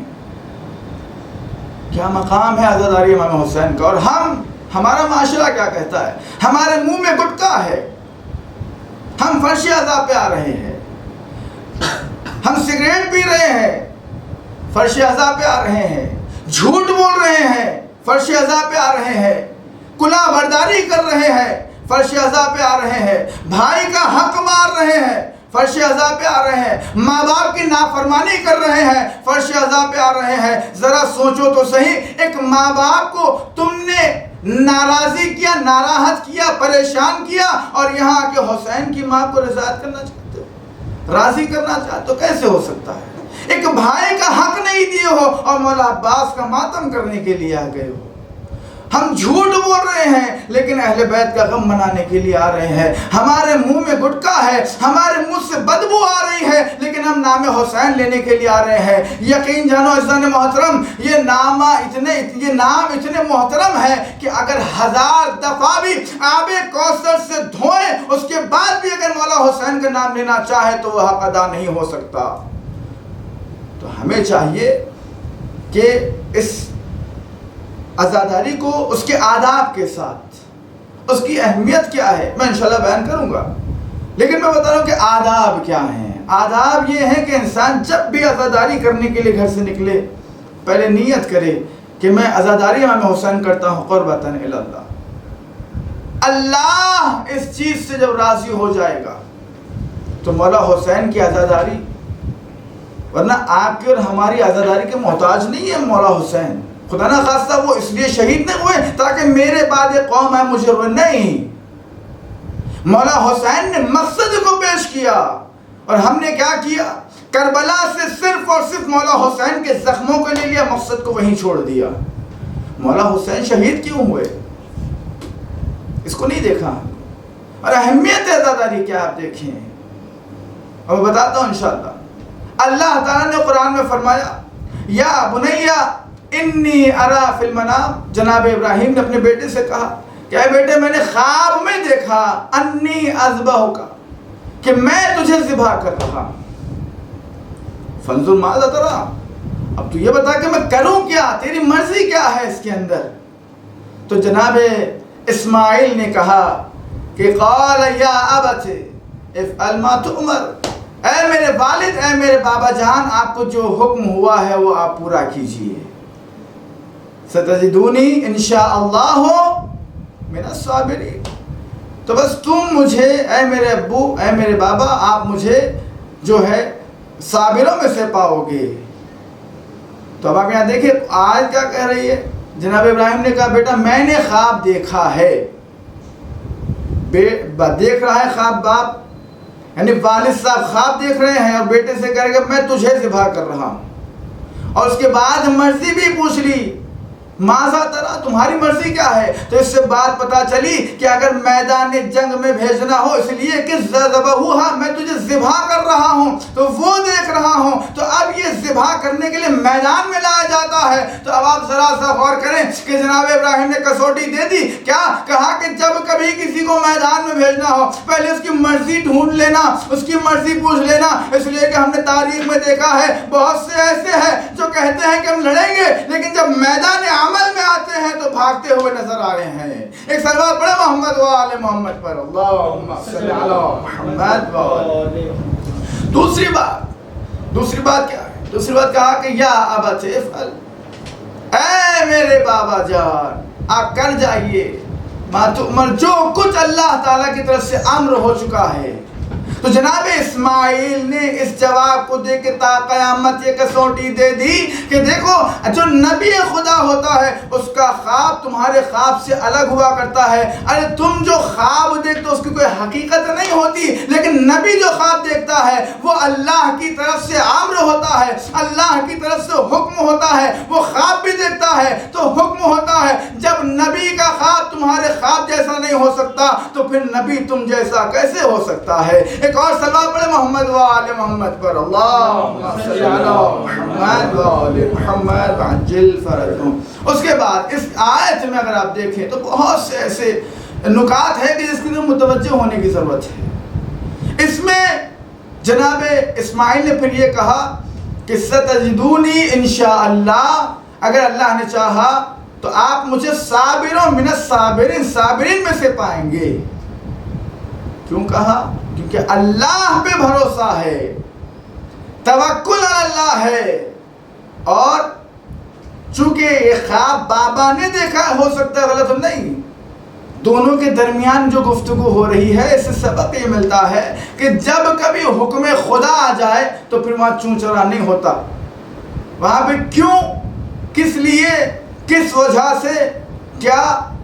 کیا مقام ہے عزاداری امام حسین کا۔ اور ہمارا معاشرہ کیا کہتا ہے؟ ہمارے منہ میں گٹکا ہے، ہم فرش عزا پہ آ رہے ہیں، ہم سگریٹ پی رہے ہیں، فرش عزا پہ آ رہے ہیں، جھوٹ بول رہے ہیں، فرش عزا پہ آ رہے ہیں، کلا برداری کر رہے ہیں، فرش عزا پہ آ رہے ہیں، بھائی کا حق مار رہے ہیں، فرش عزا پہ آ رہے ہیں، ماں باپ کی نافرمانی کر رہے ہیں، فرش عزا پہ آ رہے ہیں۔ ذرا سوچو تو صحیح، ایک ماں باپ کو تم نے ناراضی کیا، ناراحت کیا، پریشان کیا، اور یہاں کے حسین کی ماں کو رضایت کرنا چاہتے ہو، راضی کرنا چاہتے ہو، کیسے ہو سکتا ہے؟ ایک بھائی کا حق نہیں دیے ہو اور مولا عباس کا ماتم کرنے کے لیے آ گئے ہو۔ ہم جھوٹ بول رہے ہیں لیکن اہل بیت کا غم منانے کے لیے آ رہے ہیں، ہمارے منہ میں گٹکا ہے، ہمارے منہ سے بدبو آ رہی ہے، لیکن ہم نام حسین لینے کے لیے آ رہے ہیں۔ یقین جانو عزیزان محترم، یہ نام اتنے محترم ہے کہ اگر 1000 دفعہ بھی آب کوثر سے دھوئیں، اس کے بعد بھی اگر مولا حسین کا نام لینا چاہے تو وہ حق ادا نہیں ہو سکتا۔ تو ہمیں چاہیے کہ اس عزاداری کو اس کے آداب کے ساتھ، اس کی اہمیت کیا ہے میں انشاءاللہ بیان کروں گا، لیکن میں بتا رہا ہوں کہ آداب کیا ہیں۔ آداب یہ ہے کہ انسان جب بھی عزاداری کرنے کے لیے گھر سے نکلے، پہلے نیت کرے کہ میں عزاداری امام حسین کرتا ہوں قربتاً الی اللہ۔ اللہ اس چیز سے جب راضی ہو جائے گا تو مولا حسین کی عزاداری، ورنہ آپ کی اور ہماری عزاداری کے محتاج نہیں ہے مولا حسین، خدا نہ خواستہ وہ اس لیے شہید نہیں ہوئے تاکہ میرے بعد قوم ہے مجھے روئے، نہیں، مولا حسین نے مقصد کو پیش کیا اور ہم نے کیا کیا؟ کربلا سے صرف اور صرف مولا حسین کے زخموں کو لے لیا، مقصد کو وہیں چھوڑ دیا۔ مولا حسین شہید کیوں ہوئے اس کو نہیں دیکھا، اور اہمیت عزاداری کیا آپ دیکھیں، اور میں بتاتا ہوں انشاءاللہ۔ اللہ تعالیٰ نے قرآن میں فرمایا یا بنیا انی ارا فی المنام، جناب ابراہیم نے اپنے بیٹے سے کہا کہ اے بیٹے میں نے خواب میں دیکھا انی اذبحک، کہ میں تجھے ذبح کر رہا، فانظر ماذا ترى، اب تو یہ بتا کہ میں کروں کیا، تیری مرضی کیا ہے اس کے اندر۔ تو جناب اسماعیل نے کہا کہ قال یا ابت افعل ما تؤمر، اے میرے والد، اے میرے بابا جان، آپ کو جو حکم ہوا ہے وہ آپ پورا کیجئے، ستجدونی انشاءاللہ من الصابرین، تو بس تم مجھے، اے میرے ابو، اے میرے بابا، آپ مجھے جو ہے صابروں میں سے پاؤ گے۔ تو اب آپ یہاں دیکھیں آج کیا کہہ رہی ہے، جناب ابراہیم نے کہا بیٹا میں نے خواب دیکھا ہے، دیکھ رہا ہے خواب باپ، یعنی والد صاحب خواب دیکھ رہے ہیں اور بیٹے سے کہہ رہے کہ میں تجھے ذبح کر رہا ہوں، اور اس کے بعد مرضی بھی پوچھ لی ماذا ترا، تمہاری مرضی کیا ہے؟ تو اس سے بات پتا چلی کہ اگر میدان جنگ میں بھیجنا ہو اس لیے کہ ذبحوہا، میں تجھے ذبح کر رہا ہوں تو وہ دیکھ رہا ہوں، تو اب یہ ذبح کرنے کے لیے میدان میں لایا جاتا ہے۔ تو اب آپ ذرا سا غور کریں کہ جناب ابراہیم نے کسوٹی دے دی، کیا کہا کہ جب کبھی کسی کو میدان میں بھیجنا ہو پہلے اس کی مرضی ڈھونڈ لینا، اس کی مرضی پوچھ لینا، اس لیے کہ ہم نے تاریخ میں دیکھا ہے بہت سے ایسے ہیں جو کہتے ہیں کہ ہم لڑیں گے لیکن جب میدان عمل میں آتے ہیں تو بھاگتے ہوئے نظر آ رہے ہیں۔ ایک صلوات پڑھے محمد و آل محمد پر، اللہم صلی علی محمد و آل۔ دوسری بات کیا ہے؟ دوسری بات کہا کہ یا ابت افعل، اے میرے بابا جان آپ کر جائیے ما تؤمر، جو کچھ اللہ تعالیٰ کی طرف سے امر ہو چکا ہے۔ تو جناب اسماعیل نے اس جواب کو دے کے تا قیامت یہ کسوٹی دے دی کہ دیکھو جو نبی خدا ہوتا ہے اس کا خواب تمہارے خواب سے الگ ہوا کرتا ہے۔ ارے تم جو خواب دیکھتے اس کی کوئی حقیقت نہیں ہوتی، لیکن نبی جو خواب دیکھتا ہے وہ اللہ کی طرف سے امر ہوتا ہے، اللہ کی طرف سے حکم ہوتا ہے۔ وہ خواب بھی دیکھتا ہے تو حکم ہوتا ہے۔ جب نبی کا خواب تمہارے خواب جیسا نہیں ہو سکتا تو پھر نبی تم جیسا کیسے ہو سکتا ہے؟ ایک اور صلوات پڑھے محمد و آل محمد پر، اللہم صلی علی محمد و آل محمد وعجل فرجہم۔ اس کے بعد اس آیت میں اگر آپ دیکھیں تو بہت سے ایسے نکات ہے کہ جس کی متوجہ ہونے کی ضرورت ہے۔ اس میں جناب اسماعیل نے پھر یہ کہا کہ ستجدونی انشاءاللہ، اگر اللہ نے چاہا تو آپ مجھے صابروں من الصابرین، صابرین میں سے پائیں گے۔ کیوں کہا؟ کیونکہ اللہ پہ بھروسہ ہے، توکل اللہ ہے، اور چونکہ یہ خواب بابا نے دیکھا ہو سکتا ہے غلط نہیں، دونوں کے درمیان جو گفتگو ہو رہی ہے اس سے سبق یہ ملتا ہے کہ جب کبھی حکم خدا آ جائے تو پھر وہاں چون چرا نہیں ہوتا، وہاں پہ کیوں، کس لیے، کس وجہ سے، کیا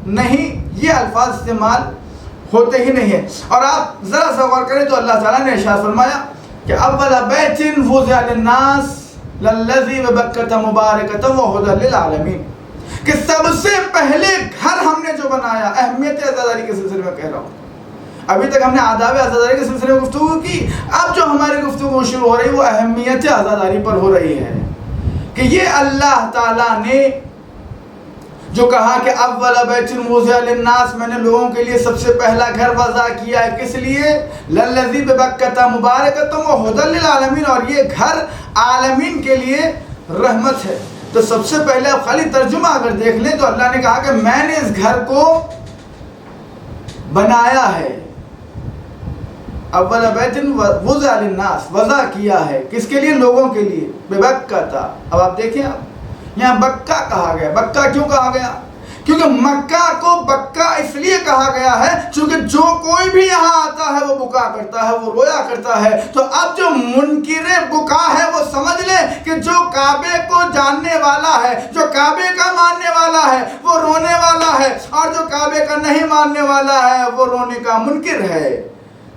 نہیں، یہ الفاظ استعمال ہوتے ہی نہیں ہیں۔ اور آپ ذرا سا غور کریں تو اللہ تعالیٰ نے ارشاد فرمایا کہ اول بیت وضع للناس للذی ببکۃ مبارکۃ وہدی للعالمین، کہ سب سے پہلے گھر ہم نے جو بنایا، اہمیت عزاداری کے سلسلے میں کہہ رہا ہوں، ابھی تک ہم نے آداب عزاداری کے سلسلے میں گفتگو کی، اب جو ہماری گفتگو شروع ہو رہی وہ اہمیت عزاداری پر ہو رہی ہے کہ یہ اللہ تعالیٰ نے جو کہا کہ اول بیت وضع للناس، میں نے لوگوں کے لیے سب سے پہلا گھر وضع کیا ہے، کس لیے؟ للذی ببکۃ مبارکۃ وہدی للعالمین، اور یہ گھر عالمین کے لیے رحمت ہے۔ تو سب سے پہلے اب خالی ترجمہ اگر دیکھ لیں تو اللہ نے کہا کہ میں نے اس گھر کو بنایا ہے، اول بیت وضع للناس، وضع کیا ہے کس کے لیے؟ لوگوں کے لیے، ببکۃ۔ اب آپ دیکھیں یہاں بکہ کہا گیا، بکہ کیوں کہا گیا؟ کیونکہ مکہ کو بکہ اس لیے کہا گیا ہے چونکہ جو کوئی بھی یہاں آتا ہے وہ بکا کرتا ہے، وہ رویا کرتا ہے۔ تو اب جو منکر بکا ہے وہ سمجھ لے کہ جو کعبے کو جاننے والا ہے، جو کعبے کا ماننے والا ہے وہ رونے والا ہے، اور جو کعبے کا نہیں ماننے والا ہے وہ رونے کا منکر ہے۔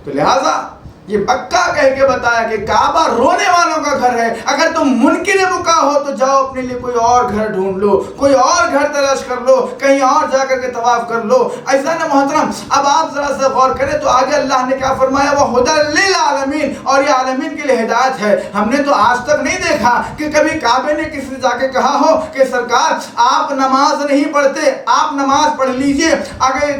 تو لہٰذا یہ بکہ کہہ کے بتایا کہ کعبہ رونے والوں کا گھر ہے، اگر تم منکر بکا ہو تو جاؤ اپنے لیے کوئی اور گھر ڈھونڈ لو، کوئی اور گھر تلاش کر لو، کہیں اور جا کر کے طواف کر لو۔ عزیزان محترم، اب آپ ذرا سا غور کریں تو آگے اللہ نے کیا فرمایا؟ وہدی للعالمین، اور یہ عالمین کے لیے ہدایت ہے۔ ہم نے تو آج تک نہیں دیکھا کہ کبھی کعبے نے کسی سے جا کے کہا ہو کہ سرکار آپ نماز نہیں پڑھتے، آپ نماز پڑھ لیجئے۔ آگے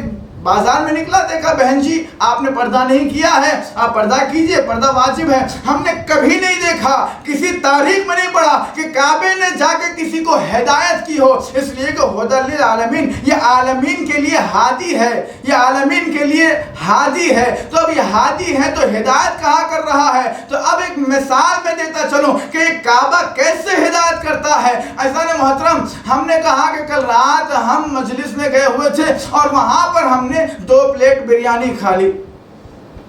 بازار میں نکلا دیکھا بہن جی آپ نے پردہ نہیں کیا ہے، آپ پردہ کیجئے، پردہ واجب ہے۔ ہم نے کبھی نہیں دیکھا، کسی تاریخ میں نہیں پڑھا کہ کعبے نے جا کے کسی کو ہدایت کی ہو، اس لیے کہ ہدی للعالمین، یہ عالمین کے لیے ہادی ہے، یہ عالمین کے لیے ہادی ہے۔ تو اب یہ ہادی ہے تو ہدایت کہاں کر رہا ہے؟ تو اب ایک مثال میں دیتا چلوں کہ ایک کعبہ کیسے ہدایت کرتا ہے۔ عزیزان محترم، ہم نے کہا کہ کل رات ہم مجلس میں گئے ہوئے تھے اور وہاں پر ہم نے 2 پلیٹ بریانی کھا لی،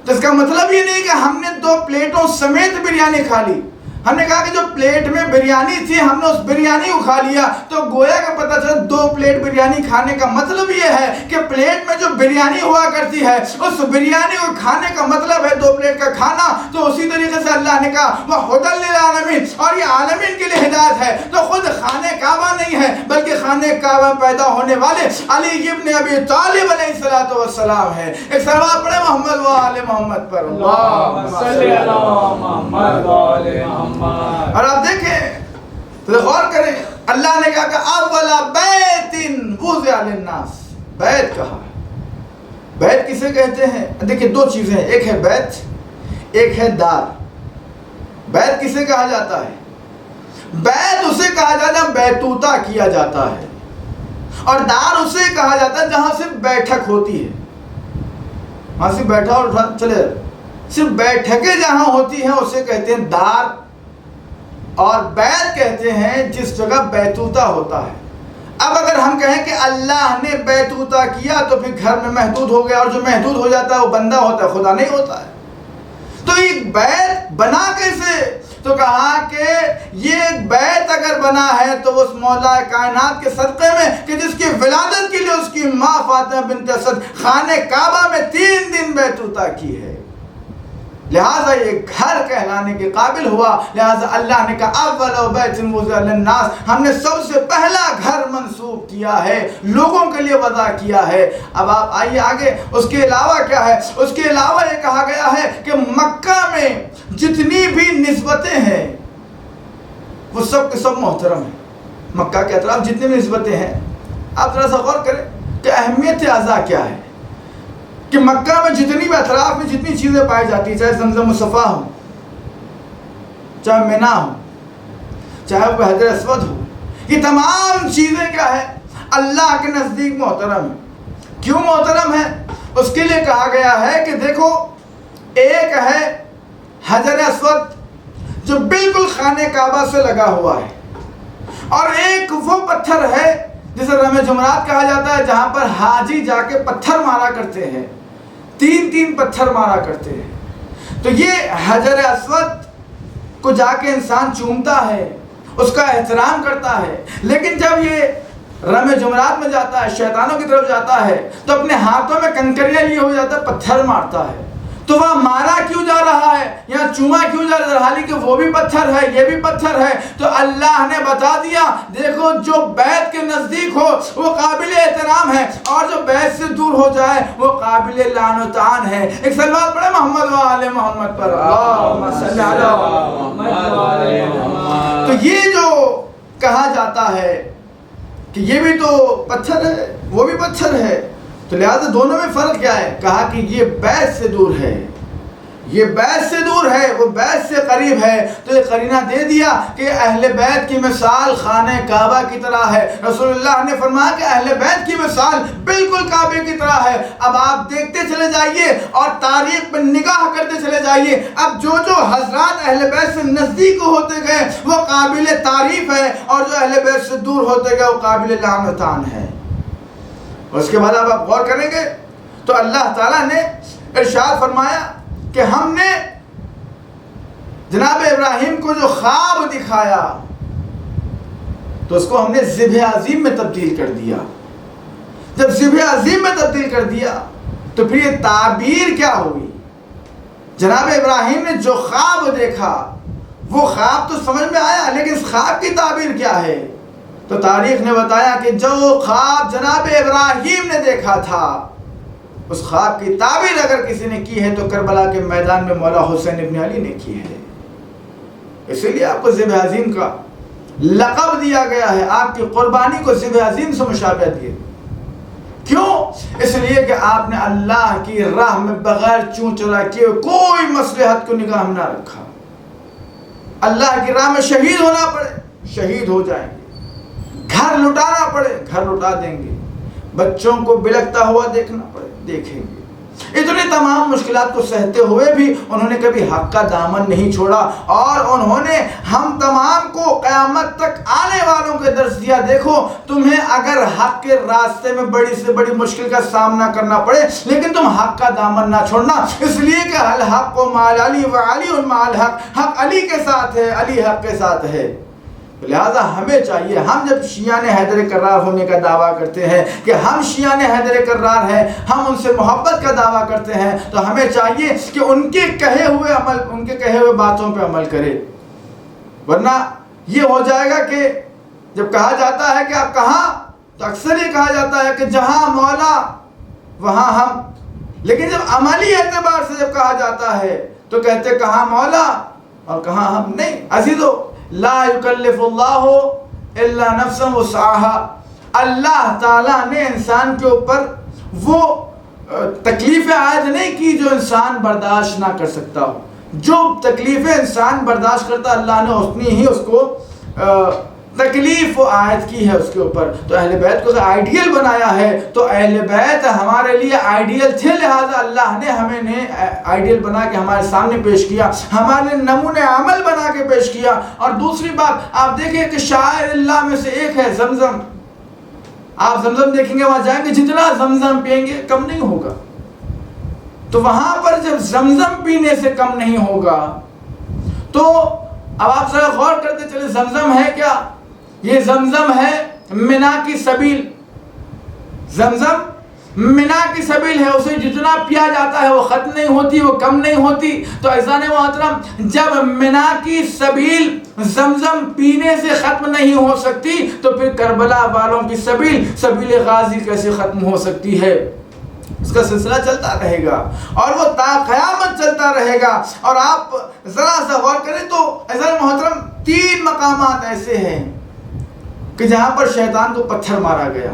تو اس کا مطلب یہ نہیں کہ ہم نے 2 پلیٹوں سمیت بریانی کھا لی۔ ہم نے کہا کہ جو پلیٹ میں بریانی تھی ہم نے اس بریانی کو کھا لیا، تو گویا کا پتہ چلا 2 پلیٹ بریانی کھانے کا مطلب یہ ہے کہ پلیٹ میں جو بریانی ہوا کرتی ہے اس بریانی کو کھانے کا مطلب ہے 2 پلیٹ کا کھانا۔ تو اسی طریقے سے اللہ نے کہا وہدی للعالمین، اور یہ عالمین کے لیے ہدایت ہے۔ تو خود خانہ کعبہ نہیں ہے بلکہ خانہ کعبہ میں پیدا ہونے والے علی ابن ابی طالب علیہ السلام ہے. ایک صلوات پڑھے محمد و آل محمد پر. اللہم صلی علی محمد و آل محمد. اور آپ دیکھیں تو غور کریں, اللہ نے کہا کہ اول بیت وضع للناس, بیت کہا. بیت کسے کہتے ہیں؟ دیکھیں دو چیزیں ہیں, ایک ہے بیت, ایک ہے دار. بیت کسے کہا جاتا ہے؟ بیت اسے کہا جاتا ہے بیتوتا کیا جاتا ہے, اور دار اسے کہا جاتا ہے جہاں صرف بیٹھک ہوتی ہے. وہاں صرف بیٹھا اور چلے, صرف بیٹھکیں جہاں ہوتی ہیں اسے کہتے ہیں دار. اور بیت کہتے ہیں جس جگہ بیتوتا ہوتا ہے. اب اگر ہم کہیں کہ اللہ نے بیتوتا کیا تو پھر گھر میں محدود ہو گیا, اور جو محدود ہو جاتا ہے وہ بندہ ہوتا ہے, خدا نہیں ہوتا ہے. تو ایک بیت بنا کیسے؟ تو کہا کہ یہ ایک بیت اگر بنا ہے تو اس مولا کائنات کے صدقے میں کہ جس کی ولادت کے لیے اس کی ماں فاطمہ بنت اسد خانہ کعبہ میں 3 دن بیتوتا کی ہے, لہٰذا یہ گھر کہلانے کے قابل ہوا. لہٰذا اللہ نے کہا اول بیت وضع للناس, ہم نے سب سے پہلا گھر منسوب کیا ہے, لوگوں کے لیے وضع کیا ہے. اب آپ آئیے آگے, اس کے علاوہ کیا ہے؟ اس کے علاوہ یہ کہا گیا ہے کہ مکہ میں جتنی بھی نسبتیں ہیں وہ سب کے سب محترم ہیں. مکہ کے اطراف جتنی بھی نسبتیں ہیں, آپ ذرا سا غور کریں کہ اہمیت اعضاء کیا ہے. کہ مکہ میں جتنی بھی اطراف میں جتنی چیزیں پائی جاتی ہیں, چاہے زمزم و صفا ہو, چاہے مینا ہو, چاہے وہ حجر اسود ہو, یہ تمام چیزیں کیا ہے؟ اللہ کے نزدیک محترم ہے. کیوں محترم ہے؟ اس کے لیے کہا گیا ہے کہ دیکھو, ایک ہے حجر اسود جو بالکل خانہ کعبہ سے لگا ہوا ہے, اور ایک وہ پتھر ہے جسے رمے جمرات کہا جاتا ہے جہاں پر حاجی جا کے پتھر مارا کرتے ہیں, 3 پتھر مارا کرتے ہیں. تو یہ حجر اسود کو جا کے انسان چومتا ہے, اس کا احترام کرتا ہے. لیکن جب یہ رمے جمرات میں جاتا ہے, شیطانوں کی طرف جاتا ہے, تو اپنے ہاتھوں میں کنکریاں لیے ہو جاتا ہے, پتھر مارتا ہے. تو وہاں مارا کیوں جا رہا ہے, یہاں چوما کیوں جا رہا ہے, حالانکہ وہ بھی پتھر ہے, یہ بھی پتھر ہے. تو اللہ نے بتا دیا دیکھو جو بیت کے نزدیک ہو وہ قابل احترام ہے, اور جو بیت سے دور ہو جائے وہ قابل لعن و طعن ہے. ایک صلوات پڑھے محمد و آل محمد پر. اللہم صلی علی محمد و آل محمد. تو یہ جو کہا جاتا ہے کہ یہ بھی تو پتھر ہے, وہ بھی پتھر ہے, تو لہذا دونوں میں فرق کیا ہے؟ کہا کہ یہ بیت سے دور ہے, یہ بیت سے دور ہے, وہ بیت سے قریب ہے. تو یہ قرینہ دے دیا کہ اہل بیت کی مثال خانہ کعبہ کی طرح ہے. رسول اللہ نے فرمایا کہ اہل بیت کی مثال بالکل کعبے کی طرح ہے. اب آپ دیکھتے چلے جائیے اور تاریخ پر نگاہ کرتے چلے جائیے. اب جو حضرات اہل بیت سے نزدیک ہوتے گئے وہ قابل تعریف ہے, اور جو اہل بیت سے دور ہوتے گئے وہ قابل لعن و طعن ہے. اس کے بعد اب آپ غور کریں گے تو اللہ تعالیٰ نے ارشاد فرمایا کہ ہم نے جناب ابراہیم کو جو خواب دکھایا تو اس کو ہم نے ذبح عظیم میں تبدیل کر دیا. جب ذبح عظیم میں تبدیل کر دیا تو پھر یہ تعبیر کیا ہوئی؟ جناب ابراہیم نے جو خواب دیکھا وہ خواب تو سمجھ میں آیا, لیکن اس خواب کی تعبیر کیا ہے؟ تو تاریخ نے بتایا کہ جو خواب جناب ابراہیم نے دیکھا تھا اس خواب کی تعبیر اگر کسی نے کی ہے تو کربلا کے میدان میں مولا حسین ابن علی نے کی ہے. اسی لیے آپ کو ذبح عظیم کا لقب دیا گیا ہے, آپ کی قربانی کو ذبح عظیم سے مشابہت دی. کیوں؟ اس لیے کہ آپ نے اللہ کی راہ میں بغیر چون چرا کیے کوئی مصلحت کو نگاہ میں نہ رکھا. اللہ کی راہ میں شہید ہونا پڑے شہید ہو جائیں گے, گھر لٹانا پڑے گھر لٹا دیں گے, بچوں کو بلکتا ہوا دیکھنا پڑے دیکھیں گے. اتنی تمام مشکلات کو سہتے ہوئے بھی انہوں نے کبھی حق کا دامن نہیں چھوڑا, اور انہوں نے ہم تمام کو قیامت تک آنے والوں کے درس دیا. دیکھو تمہیں اگر حق کے راستے میں بڑی سے بڑی مشکل کا سامنا کرنا پڑے لیکن تم حق کا دامن نہ چھوڑنا, اس لیے کہ الحق مع علی و علی مع الحق, حق علی کے ساتھ ہے, علی حق کے ساتھ ہے. لہذا ہمیں چاہیے, ہم جب شیعان حیدر کرار ہونے کا دعویٰ کرتے ہیں کہ ہم شیعان حیدر کرار ہیں, ہم ان سے محبت کا دعویٰ کرتے ہیں, تو ہمیں چاہیے کہ ان کے کہے ہوئے عمل, ان کے کہے ہوئے باتوں پہ عمل کرے. ورنہ یہ ہو جائے گا کہ جب کہا جاتا ہے کہ آپ کہاں، تو اکثر یہ کہا جاتا ہے کہ جہاں مولا وہاں ہم، لیکن جب عملی اعتبار سے جب کہا جاتا ہے تو کہتے کہاں مولا اور کہاں ہم. نہیں عزیزو، لا یکلف اللہ الا نفسا وسعها. اللہ تعالیٰ نے انسان کے اوپر وہ تکلیفیں عائد نہیں کی جو انسان برداشت نہ کر سکتا ہو. جو تکلیفیں انسان برداشت کرتا اللہ نے اتنی ہی اس کو تکلیف عائد کی ہے اس کے اوپر. تو اہل بیت کو آئیڈیل بنایا ہے، تو اہل بیت ہمارے لیے آئیڈیل تھے، لہذا اللہ نے ہمیں آئیڈیل بنا کے ہمارے سامنے پیش کیا، ہمارے نمونے عمل بنا کے پیش کیا. اور دوسری بات آپ دیکھیں کہ شاعر اللہ میں سے ایک ہے زمزم. آپ زمزم دیکھیں گے، وہاں جائیں گے جتنا زمزم پئیں گے کم نہیں ہوگا. تو وہاں پر جب زمزم پینے سے کم نہیں ہوگا تو اب آپ ذرا غور کرتے چلے، زمزم ہے کیا؟ یہ زمزم ہے منا کی سبیل. زمزم منا کی سبیل ہے، اسے جتنا پیا جاتا ہے وہ ختم نہیں ہوتی، وہ کم نہیں ہوتی. تو عزیزان محترم، جب منا کی سبیل زمزم پینے سے ختم نہیں ہو سکتی تو پھر کربلا والوں کی سبیل، سبیل غازی کیسے ختم ہو سکتی ہے؟ اس کا سلسلہ چلتا رہے گا اور وہ تا قیامت چلتا رہے گا. اور آپ ذرا سا غور کریں تو عزیزان محترم 3 مقامات ایسے ہیں کہ جہاں پر شیطان کو پتھر مارا گیا.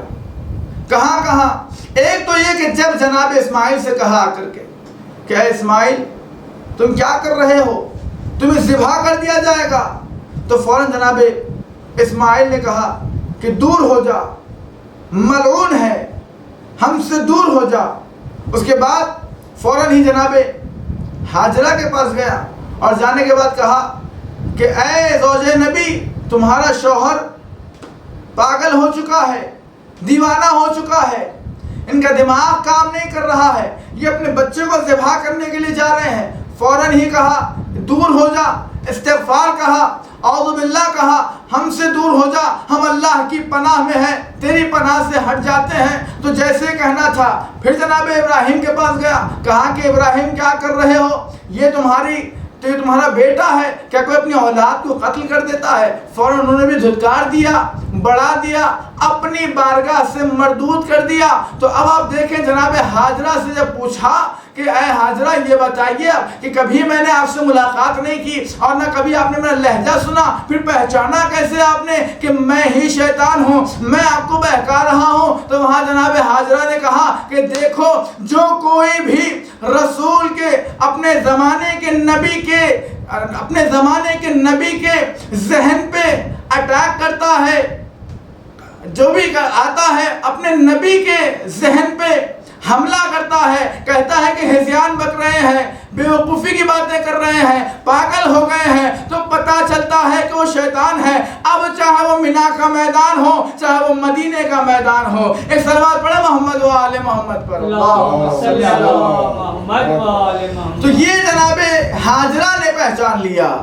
کہاں کہاں؟ ایک تو یہ کہ جب جناب اسماعیل سے کہا آ کر کے کہ اے اسماعیل تم کیا کر رہے ہو، تمہیں ذبح کر دیا جائے گا. تو فوراً جناب اسماعیل نے کہا کہ دور ہو جا، ملعون ہے، ہم سے دور ہو جا. اس کے بعد فوراً ہی جناب حاجرہ کے پاس گیا اور جانے کے بعد کہا کہ اے زوج نبی تمہارا شوہر پاگل ہو چکا ہے، دیوانہ ہو چکا ہے، ان کا دماغ کام نہیں کر رہا ہے، یہ اپنے بچے کو ذبح کرنے کے لیے جا رہے ہیں. فوراً ہی کہا دور ہو جا، استغفار کہا، اعوذ باللہ کہا، ہم سے دور ہو جا، ہم اللہ کی پناہ میں ہیں، تیری پناہ سے ہٹ جاتے ہیں. تو جیسے کہنا تھا پھر جناب ابراہیم کے پاس گیا، کہا کہ ابراہیم کیا کر رہے ہو، یہ تمہارا بیٹا ہے، کیا کوئی اپنی اولاد کو قتل کر دیتا ہے؟ فوراً انہوں نے بھی دھتکار دیا، بڑھا دیا، اپنی بارگاہ سے مردود کر دیا. تو اب آپ دیکھیں جناب حاجرہ سے جب پوچھا کہ اے حاجرہ یہ بتائیے کہ کبھی میں نے آپ سے ملاقات نہیں کی اور نہ کبھی آپ نے میرا لہجہ سنا، پھر پہچانا کیسے آپ نے کہ میں ہی شیطان ہوں، میں آپ کو بہکا رہا ہوں؟ تو وہاں جناب حاجرہ نے کہا کہ دیکھو جو کوئی بھی رسول کے اپنے زمانے کے نبی کے ذہن پہ اٹیک کرتا ہے، جو بھی آتا ہے اپنے نبی کے ذہن پہ حملہ کرتا ہے، کہتا ہے کہ ہذیان بک رہے ہیں، بے وقوفی کی باتیں کر رہے ہیں، پاگل ہو گئے ہیں، تو پتہ چلتا ہے کہ وہ شیطان ہے. اب چاہے وہ منا کا میدان ہو، چاہے وہ مدینے کا میدان ہو، ایک صلوات پڑھے محمد و آل محمد پر. اللہم صلی علی محمد و آل محمد. تو یہ جناب حاجرہ نے پہچان لیا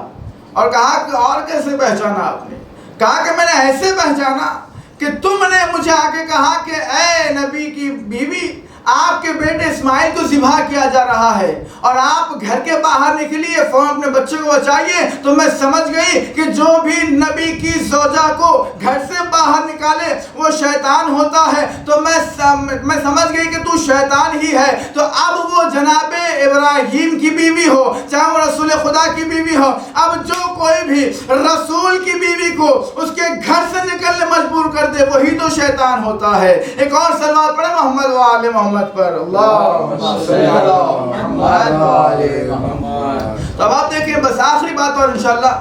اور کہا کہ اور کیسے پہچانا آپ نے؟ کہا کہ میں نے ایسے پہچانا کہ تم نے مجھے آگے کہا کہ اے نبی کی بیوی آپ کے بیٹے اسماعیل کو ذبح کیا جا رہا ہے اور آپ گھر کے باہر نکلیے، فوراً اپنے بچے کو بچائیے. تو میں سمجھ گئی کہ جو بھی نبی کی زوجہ کو گھر سے باہر نکالے وہ شیطان ہوتا ہے. تو میں سمجھ گئی کہ تو شیطان ہی ہے. تو اب وہ جناب ابراہیم کی بیوی ہو، چاہے وہ رسول خدا کی بیوی ہو، اب جو کوئی بھی رسول کی بیوی کو اس کے گھر سے نکلنے مجبور کر دے وہی تو شیطان ہوتا ہے. ایک اور صلوات پڑھیں محمد و آل محمد پر. اللہم صلی علی محمد و آل محمد. تو اب آپ دیکھیں بس آخری بات اور انشاءاللہ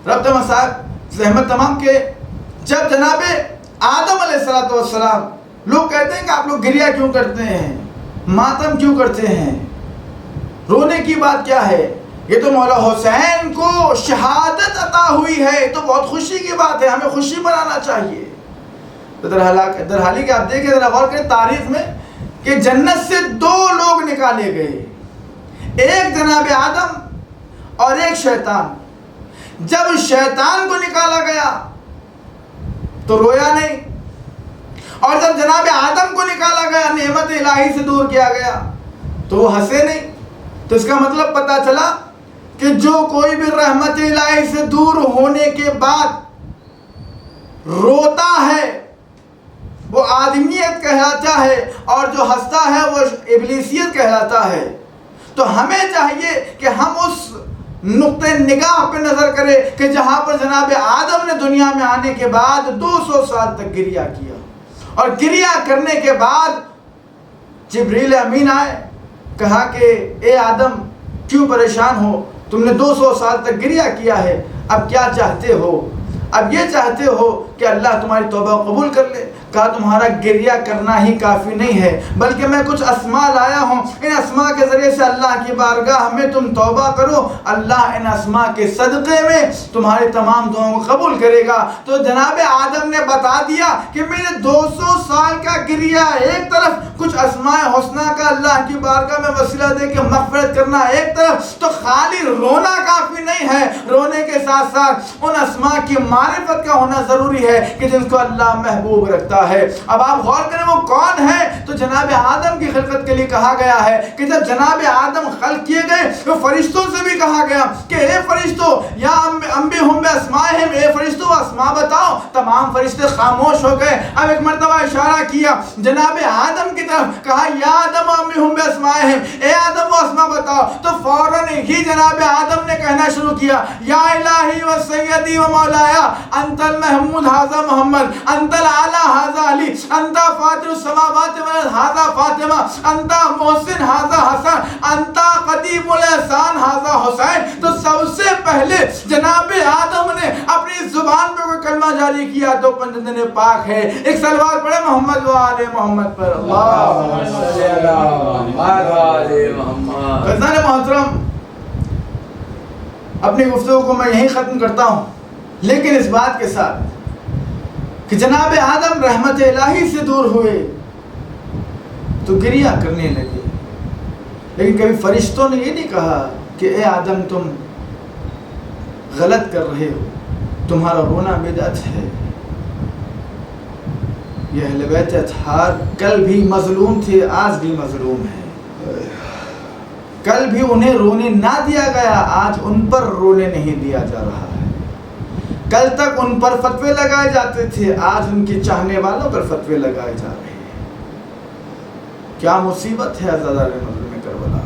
ربط مسائل زحمت تمام کے جب جناب آدم علیہ السلام، لوگ کہتے ہیں کہ آپ لوگ گریہ کیوں کرتے ہیں، ماتم کیوں کرتے ہیں، رونے کی بات کیا ہے؟ یہ تو مولا حسین کو شہادت عطا ہوئی ہے، یہ تو بہت خوشی کی بات ہے، ہمیں خوشی منانا چاہیے. در حالی کہ آپ دیکھیں ذرا غور کریں تاریخ میں کہ جنت سے 2 لوگ نکالے گئے، ایک جناب آدم اور ایک شیطان. جب شیطان کو نکالا گیا تو رویا نہیں، اور جب جناب آدم کو نکالا گیا، نعمت الہی سے دور کیا گیا، تو وہ ہنسے نہیں. تو اس کا مطلب پتا چلا کہ جو کوئی بھی رحمت الہی سے دور ہونے کے بعد روتا ہے وہ آدمیت کہلاتا ہے، اور جو ہنستا ہے وہ ابلیسیت کہلاتا ہے۔ تو ہمیں چاہیے کہ ہم اس نقطۂ نگاہ پہ نظر کریں کہ جہاں پر جناب آدم نے دنیا میں آنے کے بعد 200 سال تک گریہ کیا، اور گریہ کرنے کے بعد جبریل امین آئے، کہا کہ اے آدم کیوں پریشان ہو، تم نے 200 سال تک گریہ کیا ہے، اب کیا چاہتے ہو؟ اب یہ چاہتے ہو کہ اللہ تمہاری توبہ قبول کر لے؟ کہا تمہارا گریہ کرنا ہی کافی نہیں ہے، بلکہ میں کچھ اسماء لایا ہوں، ان اسماء کے ذریعے سے اللہ کی بارگاہ میں تم توبہ کرو، اللہ ان اسماء کے صدقے میں تمہاری تمام دعاؤں کو قبول کرے گا۔ تو جناب آدم نے بتا دیا کہ میرے 200 سال کا گریہ ایک طرف، کچھ اسماء حسنہ کا اللہ کی بارگاہ میں وسیلہ دے کے مغفرت کرنا ایک طرف، تو خالی رونا کافی نہیں ہے، رونے کے ساتھ ساتھ ان اسماء کی معرفت کا ہونا ضروری ہے کہ جن کو اللہ محبوب رکھتا ہے۔ اب آپ غور کریں وہ کون ہے؟ تو جناب آدم کی خلقت کے لیے کہا گیا ہے کہ جب جناب آدم خلق کیے گئے تو فرشتوں سے بھی کہا گیا کہ اے فرشتوں یا انبئہم باسمائہم، اے فرشتوں اسماء بتاؤ۔ تمام فرشتے خاموش ہو گئے۔ اب ایک مرتبہ اشارہ کیا جناب آدم کی طرف، کہا یا آدم انبئہم باسمائہم، اے آدم وہ اسماء بتاؤ۔ تو فوراً ہی جناب آدم نے کہنا شروع کیا یا الہی و سیدی و مولایا انت المحمود ھذا محمد، انت الاعلی ھذا علی، انت فاطر السماوات والارض ھذا فاطمہ، انت محسن ھذا حسن، انت قدیم الاحسان ھذا حسین۔ تو سب سے پہلے جناب آدم نے اپنی زبان پہ کوئی کلمہ جاری کیا تو پنجتن پاک ہے۔ ایک صلوات پڑھے محمد و آل محمد پر، اللہم صلی اللہ علیہ محمد۔ عزیزان محترم، اپنی گفتگو کو میں یہیں ختم کرتا ہوں، لیکن اس بات کے ساتھ کہ جناب آدم رحمت الہی سے دور ہوئے تو گریہ کرنے لگے، لیکن کبھی فرشتوں نے یہ نہیں کہا کہ اے آدم تم غلط کر رہے ہو، تمہارا رونا بدعت ہے۔ یہ اہل بیت اطہار کل بھی مظلوم تھے، آج بھی مظلوم ہے۔ کل بھی انہیں رونے نہ دیا گیا، آج ان پر رونے نہیں دیا جا رہا ہے۔ کل تک ان پر فتوے لگائے جاتے تھے، آج ان کے چاہنے والوں پر فتوے لگائے جا رہے ہیں۔ کیا مصیبت ہے عزادار مظلوم کربلا۔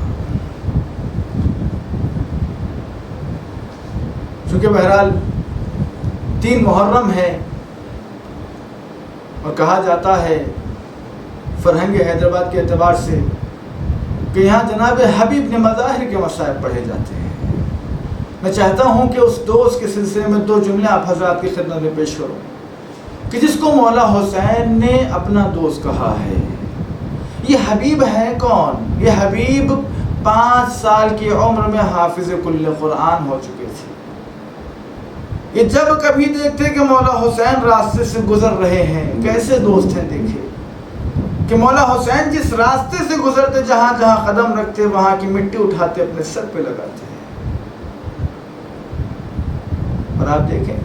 چونکہ بہرحال 3 محرم ہے اور کہا جاتا ہے فرہنگ حیدرآباد کے اعتبار سے کہ یہاں جناب حبیب نے مظاہر کے مصائب پڑھے جاتے ہیں۔ میں چاہتا ہوں کہ اس دوست کے سلسلے میں 2 جملے آپ حضرات کی خدمت میں پیش کروں کہ جس کو مولا حسین نے اپنا دوست کہا ہے۔ یہ حبیب ہے کون؟ یہ حبیب 5 سال کی عمر میں حافظ کل قرآن ہو چکے تھے۔ یہ جب کبھی دیکھتے کہ مولا حسین راستے سے گزر رہے ہیں، کیسے دوست ہیں دیکھیں کہ مولا حسین جس راستے سے گزرتے، جہاں جہاں قدم رکھتے وہاں کی مٹی اٹھاتے اپنے سر پہ لگاتے ہیں۔ اور آپ دیکھیں